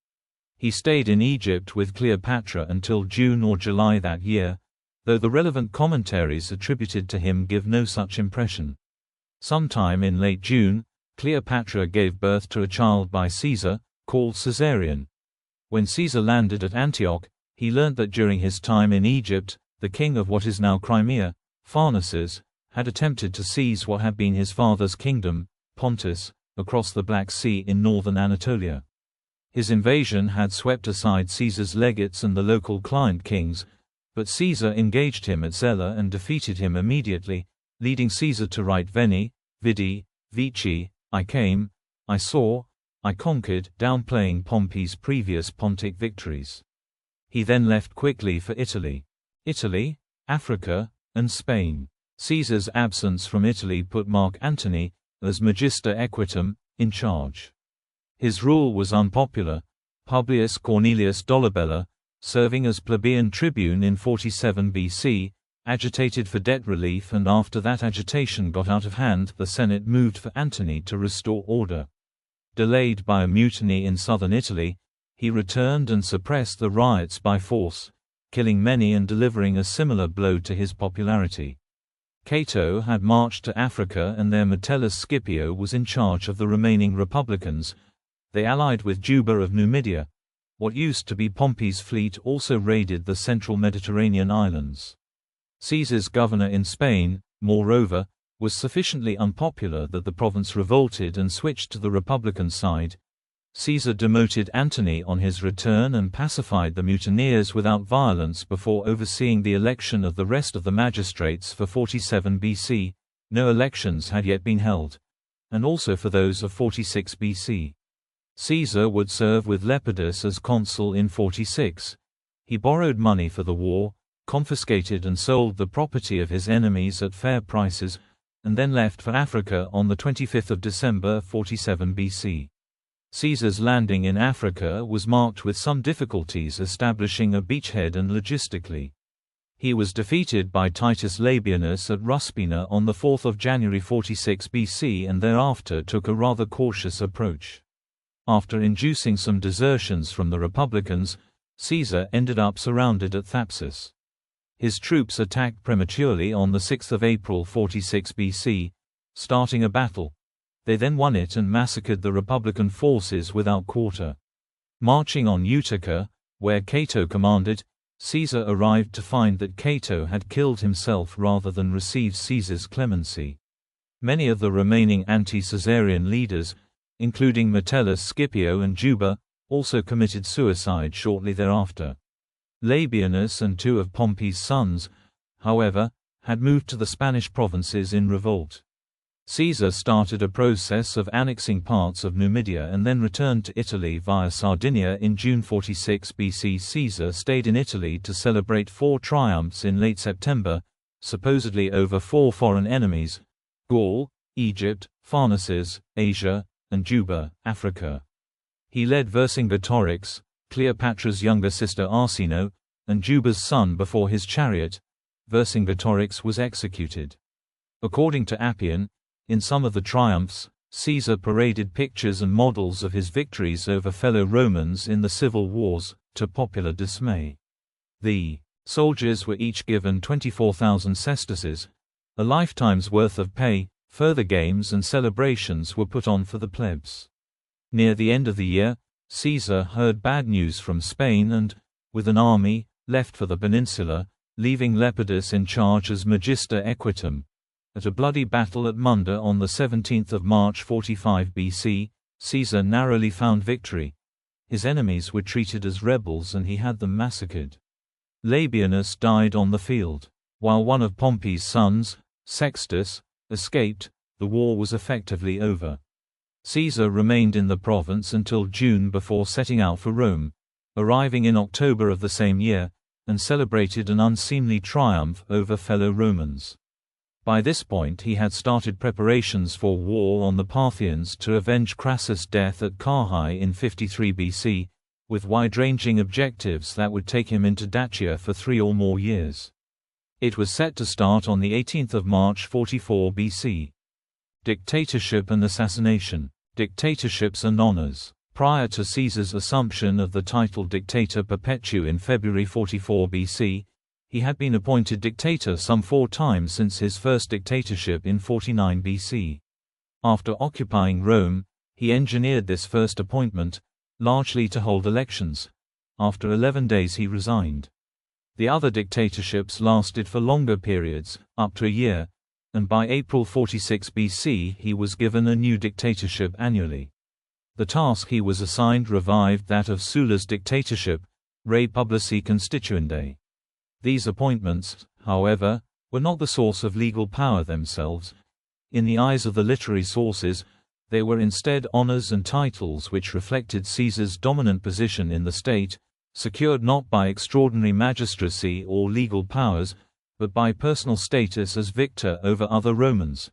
He stayed in Egypt with Cleopatra until June or July that year, though the relevant commentaries attributed to him give no such impression. Sometime in late June, Cleopatra gave birth to a child by Caesar, called Caesarion. When Caesar landed at Antioch, he learnt that during his time in Egypt, the king of what is now Crimea, Pharnaces, had attempted to seize what had been his father's kingdom, Pontus, across the Black Sea in northern Anatolia. His invasion had swept aside Caesar's legates and the local client kings, but Caesar engaged him at Zela and defeated him immediately, leading Caesar to write Veni, Vidi, Vici, I came, I saw, I conquered, downplaying Pompey's previous Pontic victories. He then left quickly for Italy, Africa, and Spain. Caesar's absence from Italy put Mark Antony, as Magister Equitum, in charge. His rule was unpopular. Publius Cornelius Dolabella, serving as plebeian tribune in 47 BC, agitated for debt relief, and after that agitation got out of hand, the Senate moved for Antony to restore order. Delayed by a mutiny in southern Italy, he returned and suppressed the riots by force, killing many and delivering a similar blow to his popularity. Cato had marched to Africa and their Metellus Scipio was in charge of the remaining republicans. They allied with Juba of Numidia. What used to be Pompey's fleet also raided the central Mediterranean islands. Caesar's governor in Spain, moreover, was sufficiently unpopular that the province revolted and switched to the republican side. Caesar demoted Antony on his return and pacified the mutineers without violence before overseeing the election of the rest of the magistrates for 47 BC. No elections had yet been held, and also for those of 46 BC. Caesar would serve with Lepidus as consul in 46. He borrowed money for the war, confiscated and sold the property of his enemies at fair prices, and then left for Africa on 25 December 47 BC. Caesar's landing in Africa was marked with some difficulties establishing a beachhead and logistically. He was defeated by Titus Labienus at Ruspina on 4 January 46 BC and thereafter took a rather cautious approach. After inducing some desertions from the Republicans, Caesar ended up surrounded at Thapsus. His troops attacked prematurely on 6 April 46 BC, starting a battle. They then won it and massacred the Republican forces without quarter. Marching on Utica, where Cato commanded, Caesar arrived to find that Cato had killed himself rather than receive Caesar's clemency. Many of the remaining anti-Caesarian leaders, including Metellus Scipio and Juba, also committed suicide shortly thereafter. Labienus and 2 of Pompey's sons, however, had moved to the Spanish provinces in revolt. Caesar started a process of annexing parts of Numidia and then returned to Italy via Sardinia in June 46 BC. Caesar stayed in Italy to celebrate 4 triumphs in late September, supposedly over 4 foreign enemies: Gaul, Egypt, Pharnaces, Asia, and Juba, Africa. He led Vercingetorix, Cleopatra's younger sister Arsinoe, and Juba's son before his chariot. Vercingetorix was executed. According to Appian, in some of the triumphs, Caesar paraded pictures and models of his victories over fellow Romans in the civil wars, to popular dismay. The soldiers were each given 24,000 sesterces, a lifetime's worth of pay. Further games and celebrations were put on for the plebs. Near the end of the year, Caesar heard bad news from Spain and, with an army, left for the peninsula, leaving Lepidus in charge as Magister Equitum. At a bloody battle at Munda on 17 March 45 BC, Caesar narrowly found victory. His enemies were treated as rebels and he had them massacred. Labienus died on the field. While one of Pompey's sons, Sextus, escaped, the war was effectively over. Caesar remained in the province until June before setting out for Rome, arriving in October of the same year, and celebrated an unseemly triumph over fellow Romans. By this point he had started preparations for war on the Parthians to avenge Crassus' death at Carrhae in 53 BC, with wide-ranging objectives that would take him into Dacia for 3 or more years. It was set to start on 18 March 44 BC. Dictatorship and assassination. Dictatorships and honors. Prior to Caesar's assumption of the title Dictator Perpetuus in February 44 BC, he had been appointed dictator some 4 times since his first dictatorship in 49 BC. After occupying Rome, he engineered this first appointment, largely to hold elections. After 11 days he resigned. The other dictatorships lasted for longer periods, up to a year, and by April 46 BC he was given a new dictatorship annually. The task he was assigned revived that of Sulla's dictatorship, Rei Publici Constituendae. These appointments, however, were not the source of legal power themselves. In the eyes of the literary sources, they were instead honors and titles which reflected Caesar's dominant position in the state, secured not by extraordinary magistracy or legal powers, but by personal status as victor over other Romans.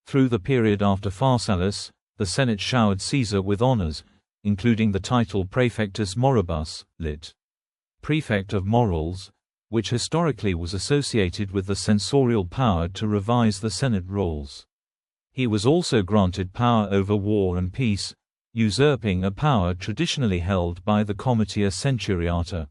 Through the period after Pharsalus, the Senate showered Caesar with honors, including the title Praefectus Moribus, lit. Prefect of Morals, which historically was associated with the censorial power to revise the Senate rolls. He was also granted power over war and peace, usurping a power traditionally held by the Comitia Centuriata.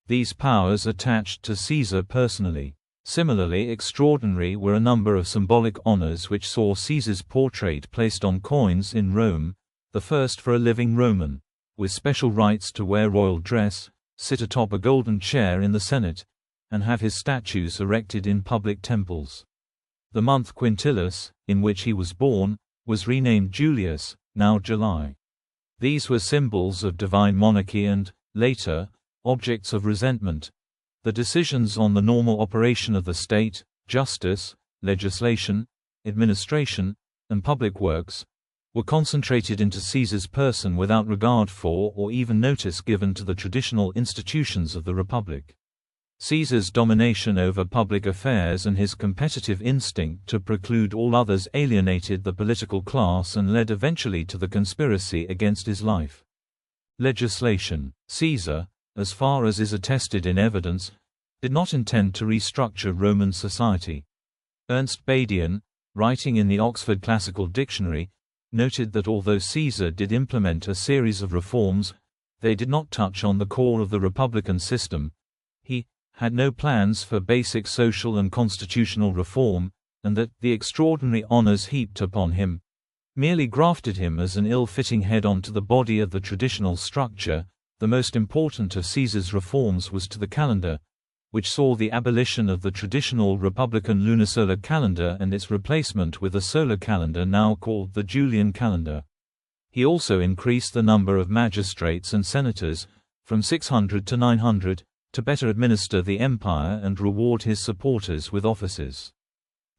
These powers attached to Caesar personally. Similarly extraordinary were a number of symbolic honors which saw Caesar's portrait placed on coins in Rome, the first for a living Roman, with special rights to wear royal dress, sit atop a golden chair in the Senate, and have his statues erected in public temples. The month Quintilis, in which he was born, was renamed Julius, now July. These were symbols of divine monarchy and, later, objects of resentment. The decisions on the normal operation of the state, justice, legislation, administration, and public works, were concentrated into Caesar's person without regard for or even notice given to the traditional institutions of the Republic. Caesar's domination over public affairs and his competitive instinct to preclude all others alienated the political class and led eventually to the conspiracy against his life. Legislation. Caesar, as far as is attested in evidence, did not intend to restructure Roman society. Ernst Badian, writing in the Oxford Classical Dictionary, noted that although Caesar did implement a series of reforms, they did not touch on the core of the republican system. He had no plans for basic social and constitutional reform, and that the extraordinary honors heaped upon him merely grafted him as an ill-fitting head onto the body of the traditional structure. The most important of Caesar's reforms was to the calendar, which saw the abolition of the traditional republican lunisolar calendar and its replacement with a solar calendar now called the Julian calendar. He also increased the number of magistrates and senators, from 600 to 900, to better administer the empire and reward his supporters with offices.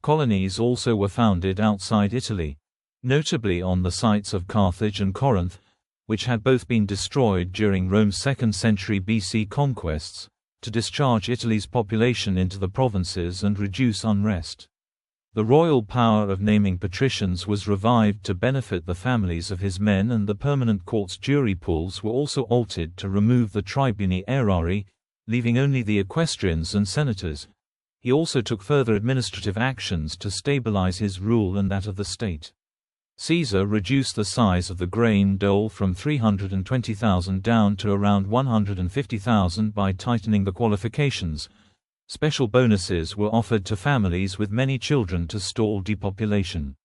Colonies also were founded outside Italy, notably on the sites of Carthage and Corinth, which had both been destroyed during Rome's 2nd century BC conquests, to discharge Italy's population into the provinces and reduce unrest. The royal power of naming patricians was revived to benefit the families of his men, and the permanent court's jury pools were also altered to remove the tribuni aerarii, leaving only the equestrians and senators. He also took further administrative actions to stabilize his rule and that of the state. Caesar reduced the size of the grain dole from 320,000 down to around 150,000 by tightening the qualifications. Special bonuses were offered to families with many children to stall depopulation.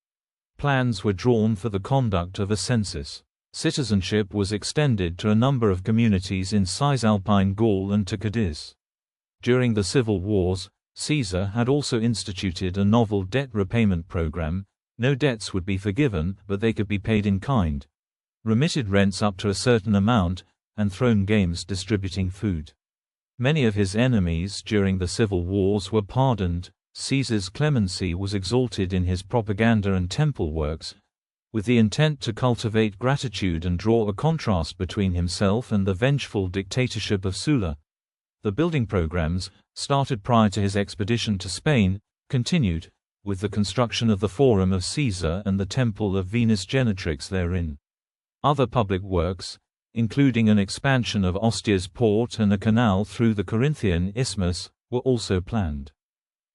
Plans were drawn for the conduct of a census. Citizenship was extended to a number of communities in Cisalpine Gaul and to Cadiz. During the civil wars, Caesar had also instituted a novel debt repayment program. No debts would be forgiven, but they could be paid in kind. Remitted rents up to a certain amount, and throne games distributing food. Many of his enemies during the civil wars were pardoned. Caesar's clemency was exalted in his propaganda and temple works, with the intent to cultivate gratitude and draw a contrast between himself and the vengeful dictatorship of Sulla. The building programs, started prior to his expedition to Spain, continued, with the construction of the Forum of Caesar and the Temple of Venus Genetrix therein. Other public works, including an expansion of Ostia's port and a canal through the Corinthian Isthmus, were also planned.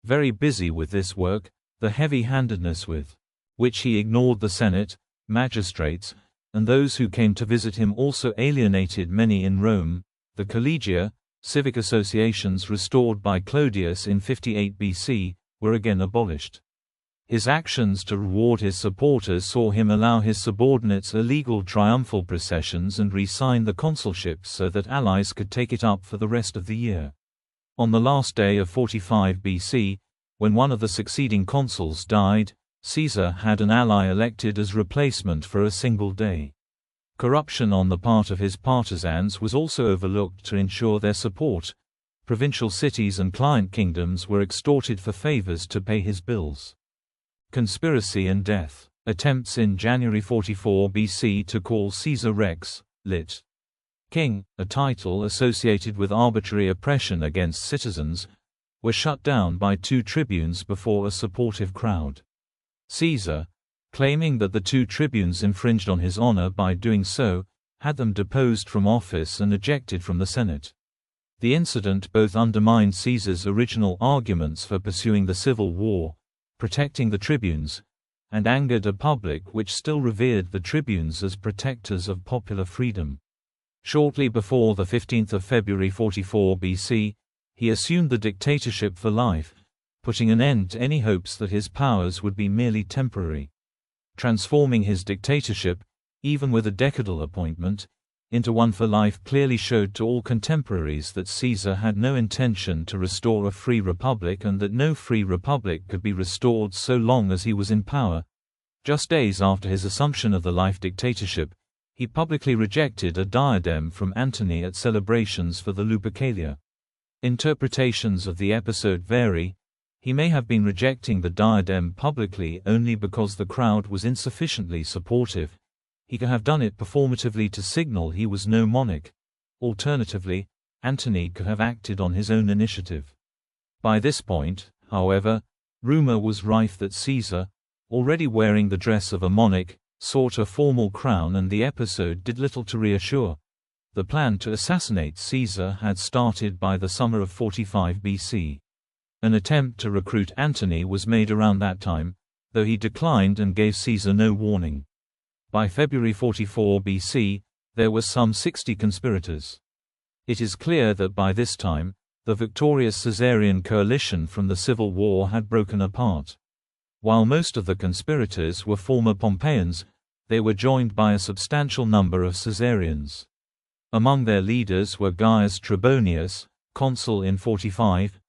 Very busy with this work, the heavy-handedness with which he ignored the Senate, magistrates, and those who came to visit him also alienated many in Rome. The collegia, civic associations restored by Clodius in 58 BC, were again abolished. His actions to reward his supporters saw him allow his subordinates illegal triumphal processions and re-sign the consulship so that allies could take it up for the rest of the year. On the last day of 45 BC, when one of the succeeding consuls died, Caesar had an ally elected as replacement for a single day. Corruption on the part of his partisans was also overlooked to ensure their support. Provincial cities and client kingdoms were extorted for favors to pay his bills. Conspiracy and death. Attempts in January 44 BC to call Caesar Rex, lit. King, a title associated with arbitrary oppression against citizens, were shut down by 2 tribunes before a supportive crowd. Caesar, claiming that the 2 tribunes infringed on his honor by doing so, had them deposed from office and ejected from the Senate. The incident both undermined Caesar's original arguments for pursuing the civil war, protecting the tribunes, and angered a public which still revered the tribunes as protectors of popular freedom. Shortly before the 15th of February 44 BC, he assumed the dictatorship for life, putting an end to any hopes that his powers would be merely temporary. Transforming his dictatorship, even with a decadal appointment, into one for life clearly showed to all contemporaries that Caesar had no intention to restore a free republic and that no free republic could be restored so long as he was in power. Just days after his assumption of the life dictatorship, he publicly rejected a diadem from Antony at celebrations for the Lupercalia. Interpretations of the episode vary. He may have been rejecting the diadem publicly only because the crowd was insufficiently supportive. He could have done it performatively to signal he was no monarch. Alternatively, Antony could have acted on his own initiative. By this point, however, rumor was rife that Caesar, already wearing the dress of a monarch, sought a formal crown, and the episode did little to reassure The plan to assassinate Caesar had started by the summer of 45 BC. An attempt to recruit Antony was made around that time, though he declined and gave Caesar no warning. By February 44 BC, there were some 60 conspirators. It is clear that by this time, the victorious Caesarian coalition from the civil war had broken apart. While most of the conspirators were former Pompeians, they were joined by a substantial number of Caesarians. Among their leaders were Gaius Trebonius, consul in 45,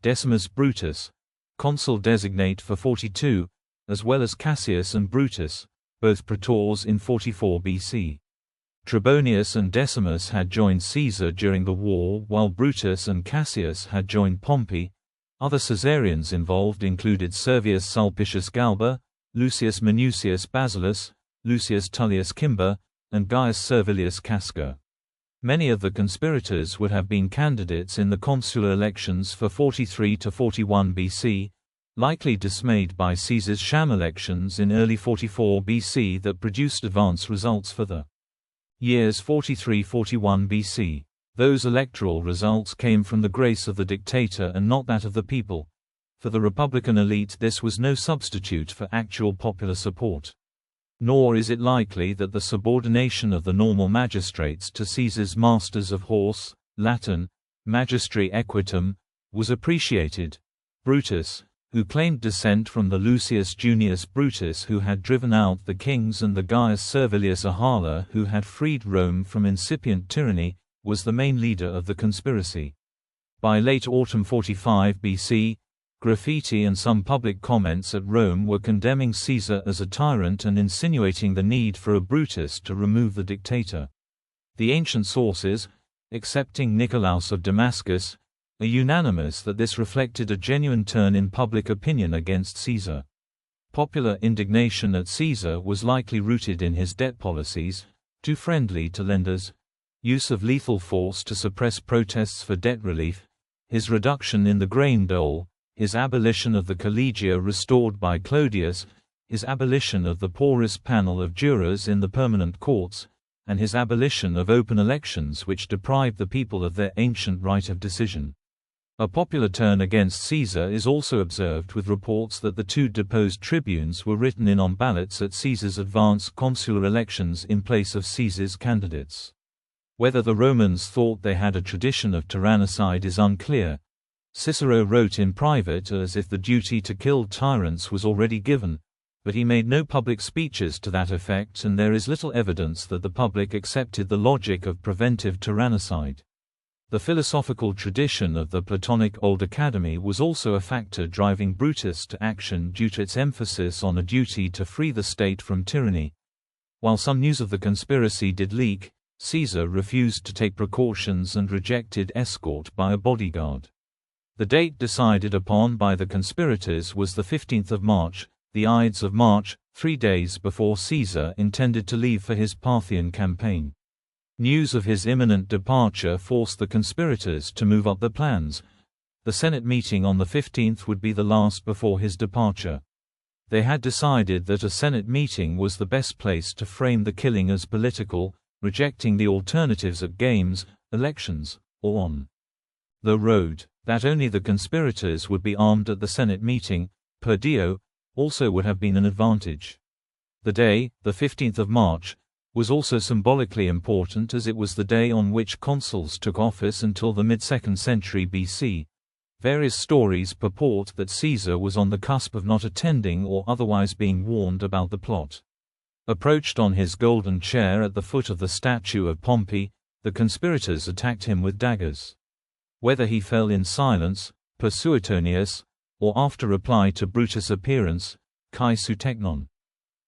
Decimus Brutus, consul designate for 42, as well as Cassius and Brutus, both praetors in 44 BC. Trebonius and Decimus had joined Caesar during the war, while Brutus and Cassius had joined Pompey. Other Caesarians involved included Servius Sulpicius Galba, Lucius Minucius Basileus, Lucius Tullius Cimber, and Gaius Servilius Casca. Many of the conspirators would have been candidates in the consular elections for 43 to 41 BC, likely dismayed by Caesar's sham elections in early 44 BC that produced advance results for the years 43–41 BC. Those electoral results came from the grace of the dictator and not that of the people. For the Republican elite, this was no substitute for actual popular support. Nor is it likely that the subordination of the normal magistrates to Caesar's masters of horse, Latin, magistri equitum, was appreciated. Brutus, who claimed descent from the Lucius Junius Brutus who had driven out the kings, and the Gaius Servilius Ahala who had freed Rome from incipient tyranny, was the main leader of the conspiracy. By late autumn 45 BC, graffiti and some public comments at Rome were condemning Caesar as a tyrant and insinuating the need for a Brutus to remove the dictator. The ancient sources, excepting Nicolaus of Damascus, are unanimous that this reflected a genuine turn in public opinion against Caesar. Popular indignation at Caesar was likely rooted in his debt policies, too friendly to lenders, use of lethal force to suppress protests for debt relief, his reduction in the grain dole, his abolition of the collegia restored by Clodius, his abolition of the porous panel of jurors in the permanent courts, and his abolition of open elections which deprived the people of their ancient right of decision. A popular turn against Caesar is also observed with reports that the two deposed tribunes were written in on ballots at Caesar's advanced consular elections in place of Caesar's candidates. Whether the Romans thought they had a tradition of tyrannicide is unclear. Cicero wrote in private as if the duty to kill tyrants was already given, but he made no public speeches to that effect, and there is little evidence that the public accepted the logic of preventive tyrannicide. The philosophical tradition of the Platonic Old Academy was also a factor driving Brutus to action due to its emphasis on a duty to free the state from tyranny. While some news of the conspiracy did leak, Caesar refused to take precautions and rejected escort by a bodyguard. The date decided upon by the conspirators was the 15th of March, the Ides of March, 3 days before Caesar intended to leave for his Parthian campaign. News of his imminent departure forced the conspirators to move up the plans. The Senate meeting on the 15th would be the last before his departure. They had decided that a Senate meeting was the best place to frame the killing as political, rejecting the alternatives at games, elections, or on the road. That only the conspirators would be armed at the Senate meeting, per diem, also would have been an advantage. The day, the 15th of March, was also symbolically important as it was the day on which consuls took office until the mid-2nd century BC. Various stories purport that Caesar was on the cusp of not attending or otherwise being warned about the plot. Approached on his golden chair at the foot of the statue of Pompey, the conspirators attacked him with daggers. Whether he fell in silence, per Suetonius, or after reply to Brutus' appearance, kai su teknon.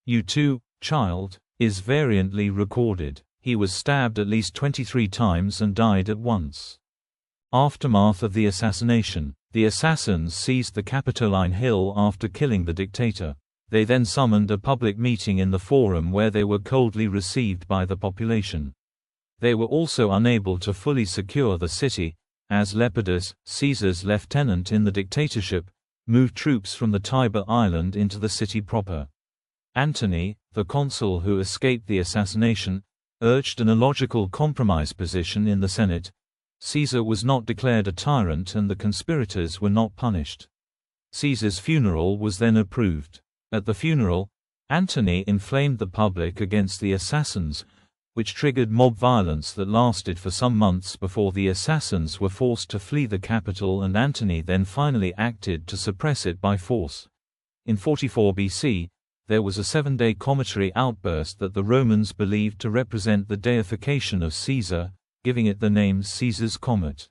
You too, child, is variantly recorded. He was stabbed at least 23 times and died at once. Aftermath of the assassination. The assassins seized the Capitoline Hill after killing the dictator. They then summoned a public meeting in the Forum where they were coldly received by the population. They were also unable to fully secure the city, as Lepidus, Caesar's lieutenant in the dictatorship, moved troops from the Tiber island into the city proper. Antony, the consul who escaped the assassination, urged an illogical compromise position in the Senate. Caesar was not declared a tyrant and the conspirators were not punished. Caesar's funeral was then approved. At the funeral, Antony inflamed the public against the assassins, which triggered mob violence that lasted for some months before the assassins were forced to flee the capital, and Antony then finally acted to suppress it by force. In 44 BC, there was a 7-day cometary outburst that the Romans believed to represent the deification of Caesar, giving it the name Caesar's Comet.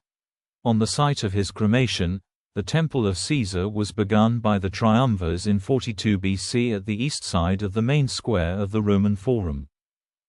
On the site of his cremation, the Temple of Caesar was begun by the triumvirs in 42 BC at the east side of the main square of the Roman Forum.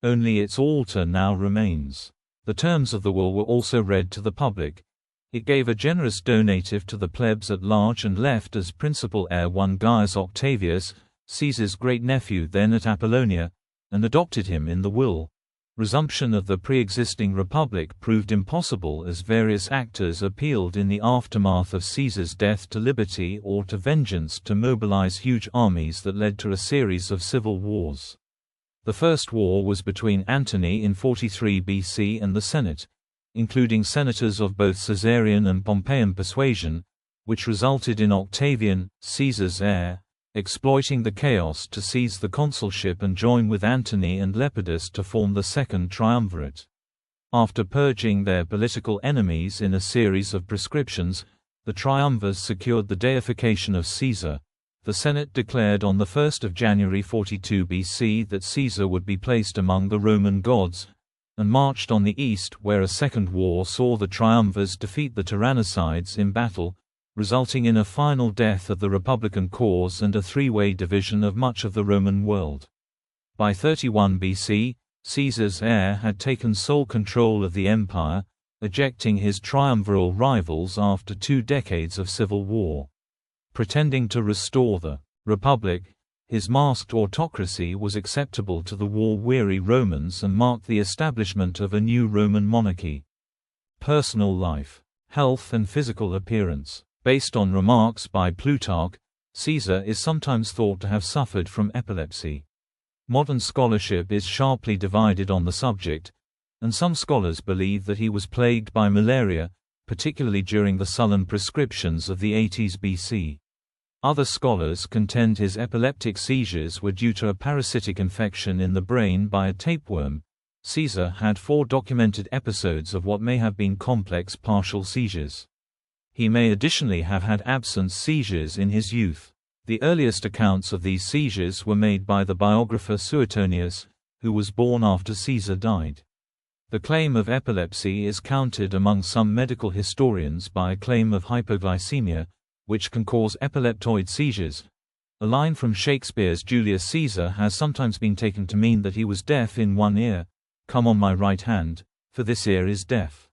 Only its altar now remains. The terms of the will were also read to the public. It gave a generous donative to the plebs at large and left as principal heir one Gaius Octavius, Caesar's great-nephew then at Apollonia, and adopted him in the will. Resumption of the pre-existing republic proved impossible as various actors appealed in the aftermath of Caesar's death to liberty or to vengeance to mobilize huge armies that led to a series of civil wars. The first war was between Antony in 43 BC and the Senate, including senators of both Caesarian and Pompeian persuasion, which resulted in Octavian, Caesar's heir, exploiting the chaos to seize the consulship and join with Antony and Lepidus to form the Second Triumvirate. After purging their political enemies in a series of proscriptions, the triumvirs secured the deification of Caesar. The Senate declared on 1 January 42 BC that Caesar would be placed among the Roman gods, and marched on the east, where a second war saw the triumvirs defeat the tyrannicides in battle, resulting in a final death of the republican cause and a three-way division of much of the Roman world. By 31 BC, Caesar's heir had taken sole control of the empire, ejecting his triumviral rivals after 2 decades of civil war. Pretending to restore the republic, his masked autocracy was acceptable to the war-weary Romans and marked the establishment of a new Roman monarchy. Personal life, health and physical appearance. Based on remarks by Plutarch, Caesar is sometimes thought to have suffered from epilepsy. Modern scholarship is sharply divided on the subject, and some scholars believe that he was plagued by malaria, particularly during the Sullan proscriptions of the 80s BC. Other scholars contend his epileptic seizures were due to a parasitic infection in the brain by a tapeworm. Caesar had 4 documented episodes of what may have been complex partial seizures. He may additionally have had absence seizures in his youth. The earliest accounts of these seizures were made by the biographer Suetonius, who was born after Caesar died. The claim of epilepsy is countered among some medical historians by a claim of hypoglycemia, which can cause epileptoid seizures. A line from Shakespeare's Julius Caesar has sometimes been taken to mean that he was deaf in one ear. "Come on my right hand, for this ear is deaf."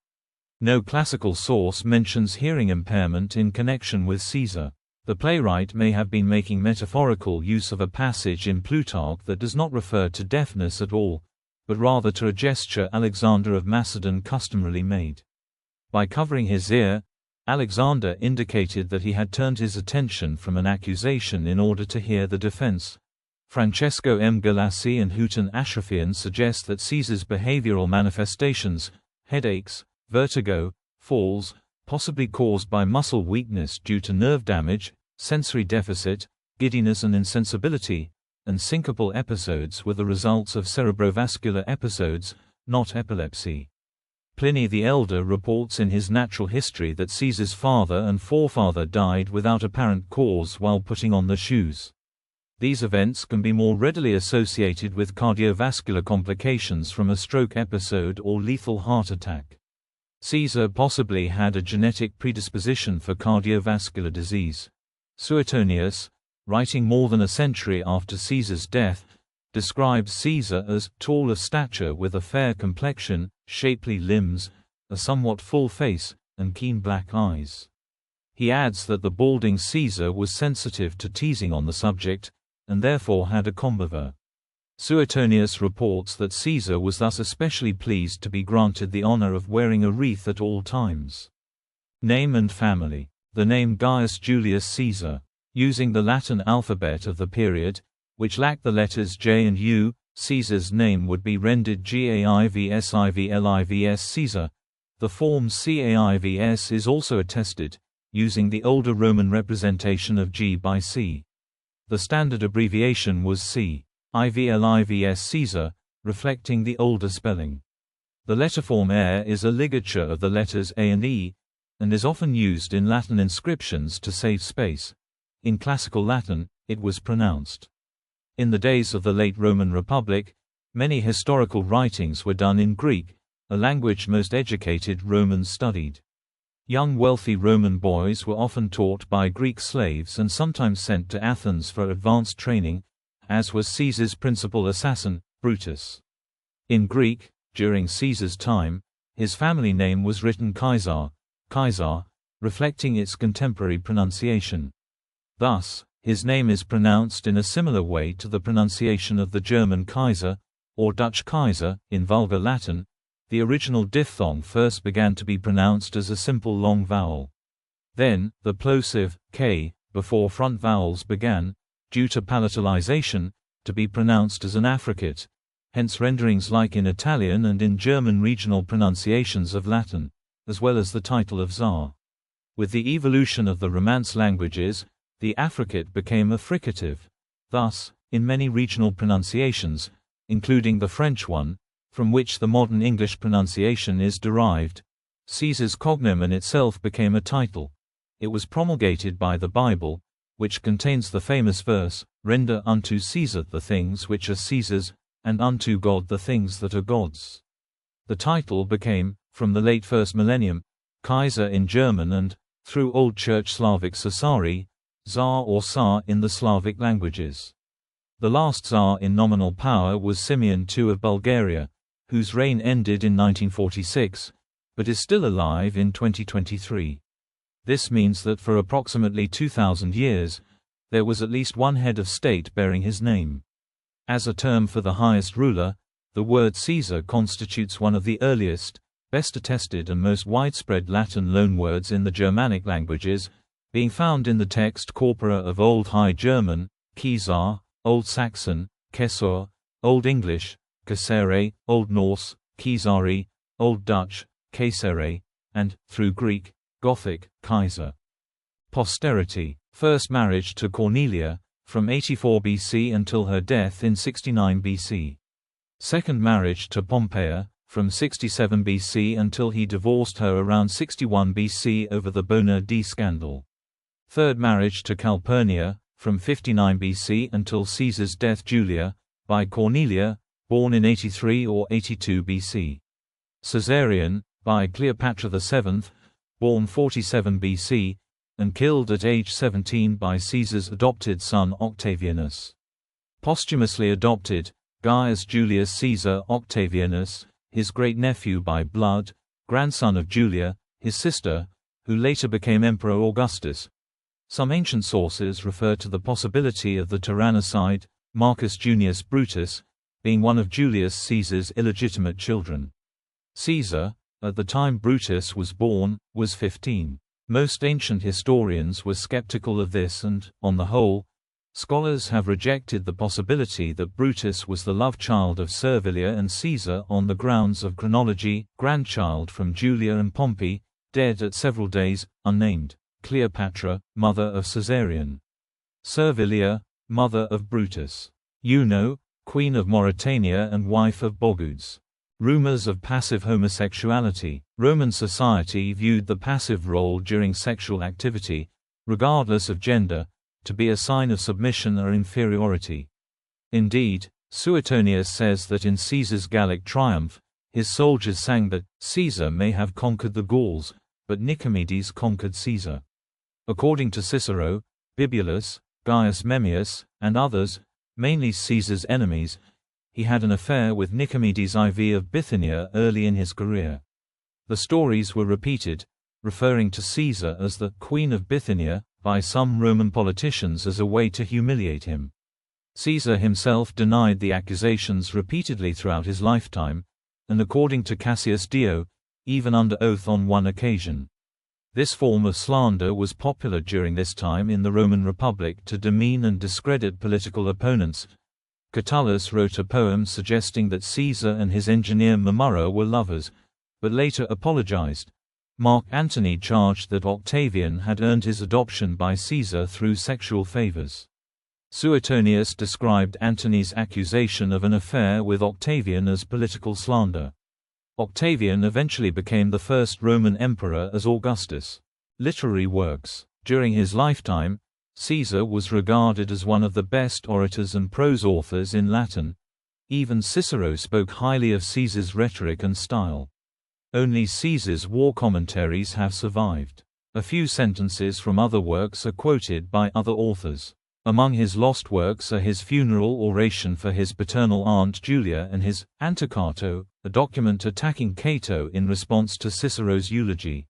No classical source mentions hearing impairment in connection with Caesar. The playwright may have been making metaphorical use of a passage in Plutarch that does not refer to deafness at all, but rather to a gesture Alexander of Macedon customarily made. By covering his ear, Alexander indicated that he had turned his attention from an accusation in order to hear the defense. Francesco M. Galassi and Houghton Ashrafian suggest that Caesar's behavioral manifestations, headaches, vertigo, falls, possibly caused by muscle weakness due to nerve damage, sensory deficit, giddiness and insensibility, and syncopal episodes were the results of cerebrovascular episodes, not epilepsy. Pliny the Elder reports in his Natural History that Caesar's father and forefather died without apparent cause while putting on the shoes. These events can be more readily associated with cardiovascular complications from a stroke episode or lethal heart attack. Caesar possibly had a genetic predisposition for cardiovascular disease. Suetonius, writing more than a century after Caesar's death, describes Caesar as tall of stature with a fair complexion, shapely limbs, a somewhat full face, and keen black eyes. He adds that the balding Caesar was sensitive to teasing on the subject, and therefore had a combivore. Suetonius reports that Caesar was thus especially pleased to be granted the honor of wearing a wreath at all times. Name and family. The name Gaius Julius Caesar, using the Latin alphabet of the period, which lacked the letters J and U, Caesar's name would be rendered Gaivsivlivs Caesar. The form Caivs is also attested, using the older Roman representation of G by C. The standard abbreviation was C.Ivlivs Caesar, reflecting the older spelling. The letterform air is a ligature of the letters A and E, and is often used in Latin inscriptions to save space. In Classical Latin, it was pronounced. In the days of the late Roman Republic, many historical writings were done in Greek, a language most educated Romans studied. Young wealthy Roman boys were often taught by Greek slaves and sometimes sent to Athens for advanced training, as was Caesar's principal assassin, Brutus. In Greek, during Caesar's time, his family name was written Caesar, reflecting its contemporary pronunciation. Thus, his name is pronounced in a similar way to the pronunciation of the German Kaiser, or Dutch Kaiser, in Vulgar Latin. The original diphthong first began to be pronounced as a simple long vowel. Then, the plosive, k, before front vowels began, due to palatalization, to be pronounced as an affricate, hence renderings like in Italian and in German regional pronunciations of Latin, as well as the title of Tsar. With the evolution of the Romance languages, the affricate became a fricative. Thus, in many regional pronunciations, including the French one, from which the modern English pronunciation is derived, Caesar's cognomen itself became a title. It was promulgated by the Bible, which contains the famous verse, "Render unto Caesar the things which are Caesar's, and unto God the things that are God's." The title became, from the late first millennium, Kaiser in German and, through Old Church Slavic Cesari, Tsar or Tsar in the Slavic languages. The last Tsar in nominal power was Simeon II of Bulgaria, whose reign ended in 1946, but is still alive in 2023. This means that for approximately 2,000 years, there was at least one head of state bearing his name. As a term for the highest ruler, the word Caesar constitutes one of the earliest, best attested and most widespread Latin loanwords in the Germanic languages, being found in the text corpora of Old High German, Caesar, Old Saxon, Kesor, Old English, Caesare, Old Norse, Caesari, Old Dutch, Caesare, and, through Greek, Gothic, Kaiser. Posterity. First marriage to Cornelia, from 84 BC until her death in 69 BC. Second marriage to Pompeia, from 67 BC until he divorced her around 61 BC over the Bonardi scandal. Third marriage to Calpurnia, from 59 BC until Caesar's death. Julia, by Cornelia, born in 83 or 82 BC. Caesarion, by Cleopatra VII, born 47 BC, and killed at age 17 by Caesar's adopted son Octavianus. Posthumously adopted, Gaius Julius Caesar Octavianus, his great-nephew by blood, grandson of Julia, his sister, who later became Emperor Augustus. Some ancient sources refer to the possibility of the tyrannicide, Marcus Junius Brutus, being one of Julius Caesar's illegitimate children. Caesar, at the time Brutus was born, was 15. Most ancient historians were skeptical of this and, on the whole, scholars have rejected the possibility that Brutus was the love child of Servilia and Caesar on the grounds of chronology, grandchild from Julia and Pompey, dead at several days, unnamed. Cleopatra, mother of Caesarion. Servilia, mother of Brutus. Juno, queen of Mauritania and wife of Bogudes. Rumors of passive homosexuality. Roman society viewed the passive role during sexual activity, regardless of gender, to be a sign of submission or inferiority. Indeed, Suetonius says that in Caesar's Gallic triumph, his soldiers sang that Caesar may have conquered the Gauls, but Nicomedes conquered Caesar. According to Cicero, Bibulus, Gaius Memmius, and others, mainly Caesar's enemies, he had an affair with Nicomedes IV of Bithynia early in his career. The stories were repeated, referring to Caesar as the Queen of Bithynia, by some Roman politicians as a way to humiliate him. Caesar himself denied the accusations repeatedly throughout his lifetime, and according to Cassius Dio, even under oath on one occasion. This form of slander was popular during this time in the Roman Republic to demean and discredit political opponents. Catullus wrote a poem suggesting that Caesar and his engineer Mamurra were lovers, but later apologized. Mark Antony charged that Octavian had earned his adoption by Caesar through sexual favors. Suetonius described Antony's accusation of an affair with Octavian as political slander. Octavian eventually became the first Roman emperor as Augustus. Literary works. During his lifetime, Caesar was regarded as one of the best orators and prose authors in Latin. Even Cicero spoke highly of Caesar's rhetoric and style. Only Caesar's war commentaries have survived. A few sentences from other works are quoted by other authors. Among his lost works are his funeral oration for his paternal aunt Julia and his Anticato, a document attacking Cato in response to Cicero's eulogy.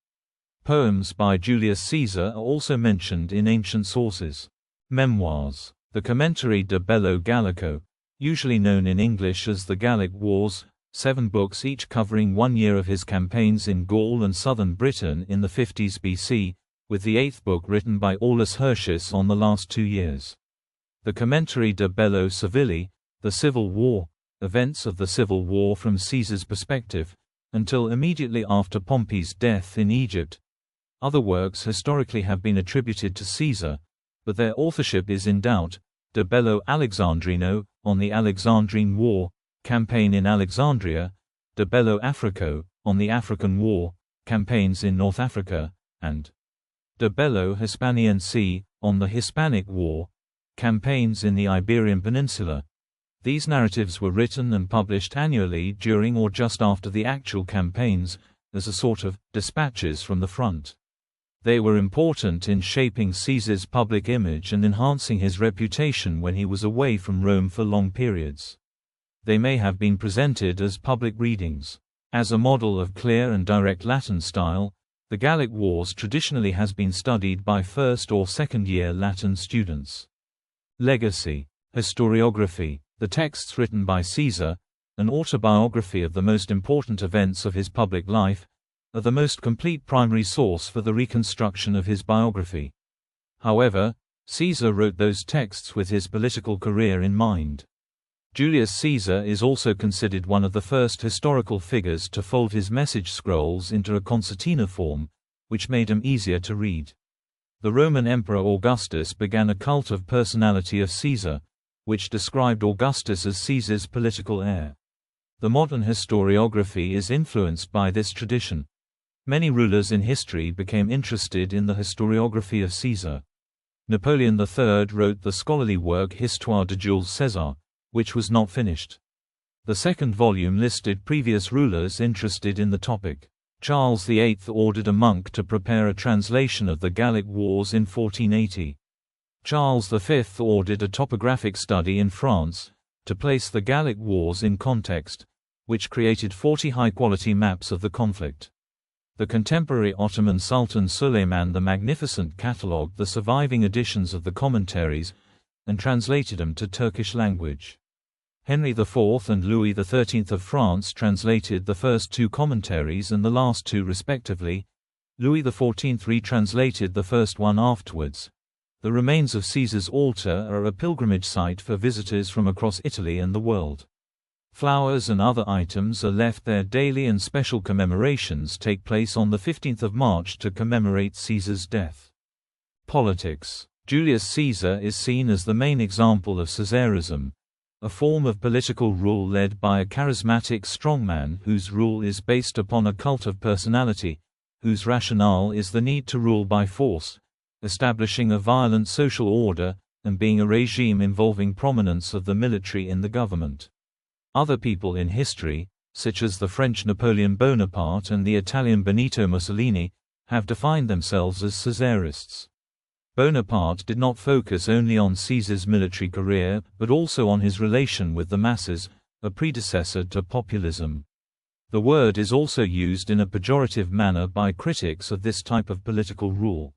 Poems by Julius Caesar are also mentioned in ancient sources. Memoirs. The Commentary de Bello Gallico, usually known in English as the Gallic Wars, 7 books each covering 1 year of his campaigns in Gaul and southern Britain in the 50s BC, with the 8th book written by Aulus Hirtius on the last 2 years. The Commentary de Bello Civili, the Civil War, events of the Civil War from Caesar's perspective, until immediately after Pompey's death in Egypt. Other works historically have been attributed to Caesar, but their authorship is in doubt. De Bello Alexandrino, on the Alexandrine War, campaign in Alexandria, De Bello Africo, on the African War, campaigns in North Africa, and De Bello Hispaniense, on the Hispanic War, campaigns in the Iberian Peninsula. These narratives were written and published annually during or just after the actual campaigns, as a sort of dispatches from the front. They were important in shaping Caesar's public image and enhancing his reputation when he was away from Rome for long periods. They may have been presented as public readings. As a model of clear and direct Latin style, the Gallic Wars traditionally has been studied by first or second-year Latin students. Legacy. Historiography. The texts written by Caesar, an autobiography of the most important events of his public life, are the most complete primary source for the reconstruction of his biography. However, Caesar wrote those texts with his political career in mind. Julius Caesar is also considered one of the first historical figures to fold his message scrolls into a concertina form, which made them easier to read. The Roman Emperor Augustus began a cult of personality of Caesar, which described Augustus as Caesar's political heir. The modern historiography is influenced by this tradition. Many rulers in history became interested in the historiography of Caesar. Napoleon III wrote the scholarly work Histoire de Jules Caesar, which was not finished. The second volume listed previous rulers interested in the topic. Charles VIII ordered a monk to prepare a translation of the Gallic Wars in 1480. Charles V ordered a topographic study in France, to place the Gallic Wars in context, which created 40 high-quality maps of the conflict. The contemporary Ottoman Sultan Suleiman the Magnificent catalogued the surviving editions of the commentaries, and translated them to Turkish language. Henry IV and Louis XIII of France translated the first 2 commentaries and the last 2 respectively. Louis XIV retranslated the first one afterwards. The remains of Caesar's altar are a pilgrimage site for visitors from across Italy and the world. Flowers and other items are left there daily, and special commemorations take place on the 15th of March to commemorate Caesar's death. Politics. Julius Caesar is seen as the main example of Caesarism, a form of political rule led by a charismatic strongman whose rule is based upon a cult of personality, whose rationale is the need to rule by force, establishing a violent social order, and being a regime involving prominence of the military in the government. Other people in history, such as the French Napoleon Bonaparte and the Italian Benito Mussolini, have defined themselves as Caesarists. Bonaparte did not focus only on Caesar's military career, but also on his relation with the masses, a predecessor to populism. The word is also used in a pejorative manner by critics of this type of political rule.